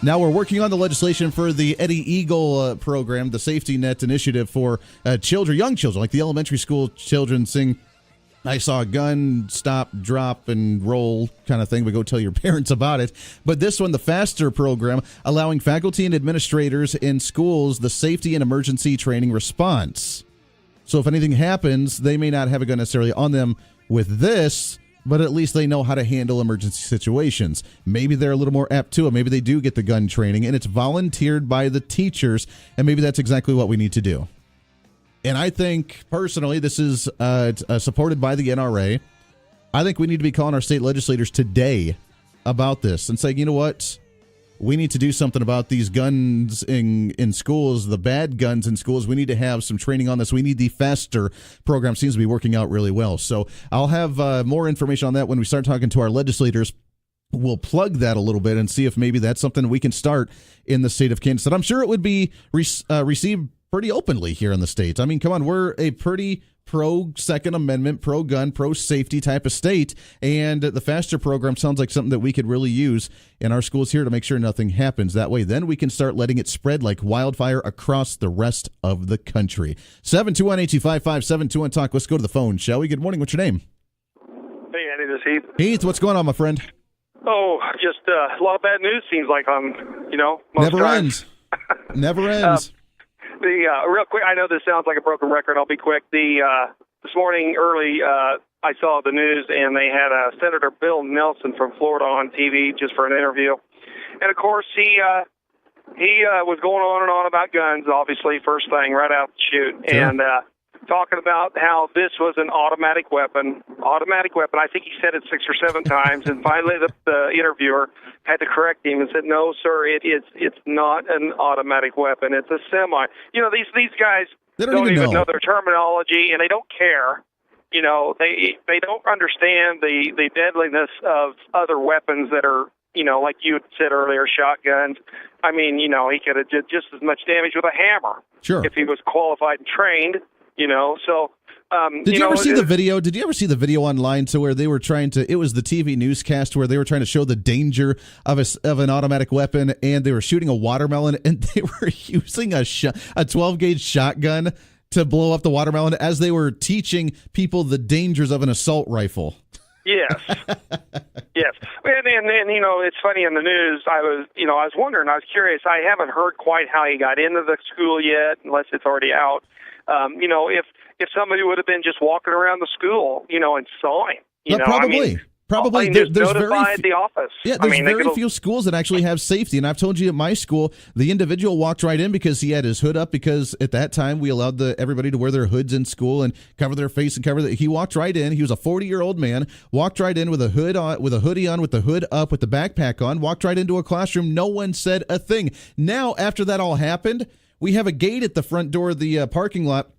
Now we're working on the legislation for the Eddie Eagle program, the safety net initiative for children, young children, like the elementary school children sing, I saw a gun, stop, drop, and roll kind of thing, but go tell your parents about it. But this one, the FASTER program, allowing faculty and administrators in schools the safety and emergency training response. So if anything happens, they may not have a gun necessarily on them with this, but at least they know how to handle emergency situations. Maybe they're a little more apt to it. Maybe they do get the gun training, and it's volunteered by the teachers, and maybe that's exactly what we need to do. And I think, personally, this is supported by the NRA. I think we need to be calling our state legislators today about this and saying, you know what? We need to do something about these guns in schools, the bad guns in schools. We need to have some training on this. We need the FASTER program. Seems to be working out really well. So I'll have more information on that when we start talking to our legislators. We'll plug that a little bit and see if maybe that's something we can start in the state of Kansas. And I'm sure it would be received pretty openly here in the state. I mean, come on, we're a pretty pro-Second Amendment, pro-gun, pro-safety type of state, and the FASTER program sounds like something that we could really use in our schools here to make sure nothing happens. That way, then we can start letting it spread like wildfire across the rest of the country. 721-8255-721-TALK. Let's go to the phone, shall we? Good morning. What's your name? Hey, Andy, this is Heath. Heath, what's going on, my friend? Oh, just a lot of bad news seems like on, most Never times. ends. Never ends. Real quick, I know this sounds like a broken record. I'll be quick. This morning early, I saw the news, and they had Senator Bill Nelson from Florida on TV just for an interview. And, of course, he was going on and on about guns, obviously, first thing, right out the chute. Sure. And talking about how this was an automatic weapon. I think he said it 6 or 7 times, and finally the interviewer had to correct him and said, "No, sir, it's not an automatic weapon. It's a semi." These guys don't even know their terminology, and they don't care. They don't understand the deadliness of other weapons that are, like you had said earlier, shotguns. I mean, he could have did just as much damage with a hammer if he was qualified and trained. So Did you ever see the video? Did you ever see the video online to where they were trying to? It was the TV newscast where they were trying to show the danger of an automatic weapon, and they were shooting a watermelon, and they were using a 12-gauge shotgun to blow up the watermelon as they were teaching people the dangers of an assault rifle. Yes. Yes. And it's funny in the news, I was wondering, I was curious, I haven't heard quite how he got into the school yet, unless it's already out. If somebody would have been just walking around the school, and saw him, Probably. There's very the office. Yeah, there's very few schools that actually have safety. And I've told you at my school, the individual walked right in because he had his hood up, because at that time we allowed everybody to wear their hoods in school and cover their face and he walked right in. He was a 40-year-old man, walked right in with a hood on, with a hoodie on, with the hood up, with the backpack on, walked right into a classroom. No one said a thing. Now, after that all happened, we have a gate at the front door of the parking lot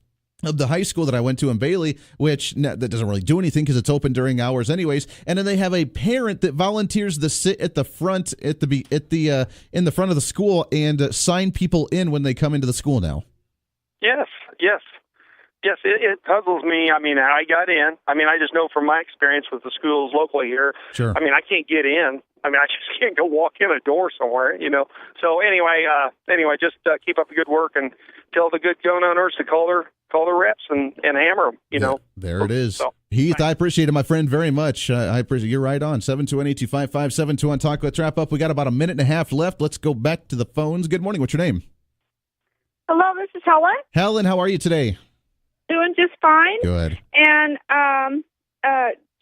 of the high school that I went to in Bailey, which that doesn't really do anything because it's open during hours anyways. And then they have a parent that volunteers to sit at the front in the front of the school and sign people in when they come into the school now. Yes. It puzzles me. I mean, I got in. I mean, I just know from my experience with the schools locally here. Sure. I mean, I can't get in. I mean, I just can't go walk in a door somewhere, So anyway, just keep up the good work and tell the good gun owners to call their reps and hammer them, Yeah, there it is. So, Heath, I appreciate it, my friend, very much. I appreciate it. You're right on. 721-825-5721. Let's wrap up. We got about a minute and a half left. Let's go back to the phones. Good morning. What's your name? Hello, this is Helen. Helen, how are you today? Doing just fine. Good. And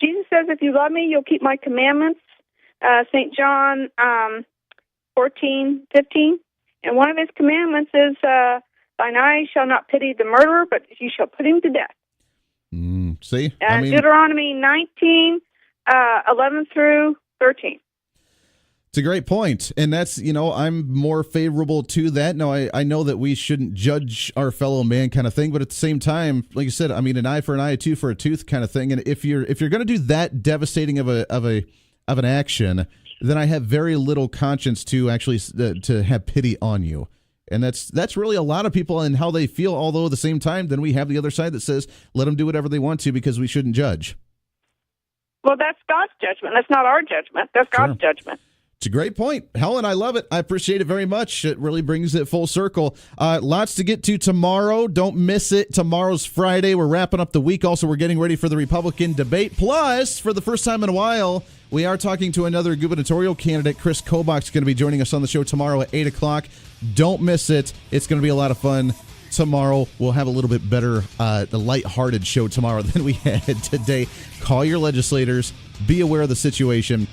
Jesus says, if you love me, you'll keep my commandments. St. John 14:15. And one of his commandments is, thine eye shall not pity the murderer, but you shall put him to death. See? Deuteronomy 19:11 through 13. It's a great point, and that's, I'm more favorable to that. Now, I know that we shouldn't judge our fellow man kind of thing, but at the same time, like you said, I mean, an eye for an eye, a tooth for a tooth kind of thing. And if you're going to do that devastating of an action, then I have very little conscience to actually to have pity on you. And that's really a lot of people and how they feel, although at the same time, then we have the other side that says, let them do whatever they want to because we shouldn't judge. Well, that's God's judgment. That's not our judgment. That's God's judgment. It's a great point. Helen, I love it. I appreciate it very much. It really brings it full circle. Lots to get to tomorrow. Don't miss it. Tomorrow's Friday. We're wrapping up the week. Also, we're getting ready for the Republican debate. Plus, for the first time in a while, we are talking to another gubernatorial candidate. Chris Kobach's going to be joining us on the show tomorrow at 8 o'clock. Don't miss it. It's going to be a lot of fun. Tomorrow, we'll have a little bit better, the lighthearted show tomorrow than we had today. Call your legislators. Be aware of the situation.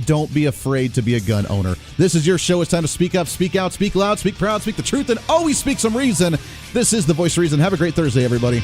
Don't be afraid to be a gun owner. This is your show. It's time to speak up, speak out, speak loud, speak proud, speak the truth, and always speak some reason. This is The Voice of Reason. Have a great Thursday, everybody.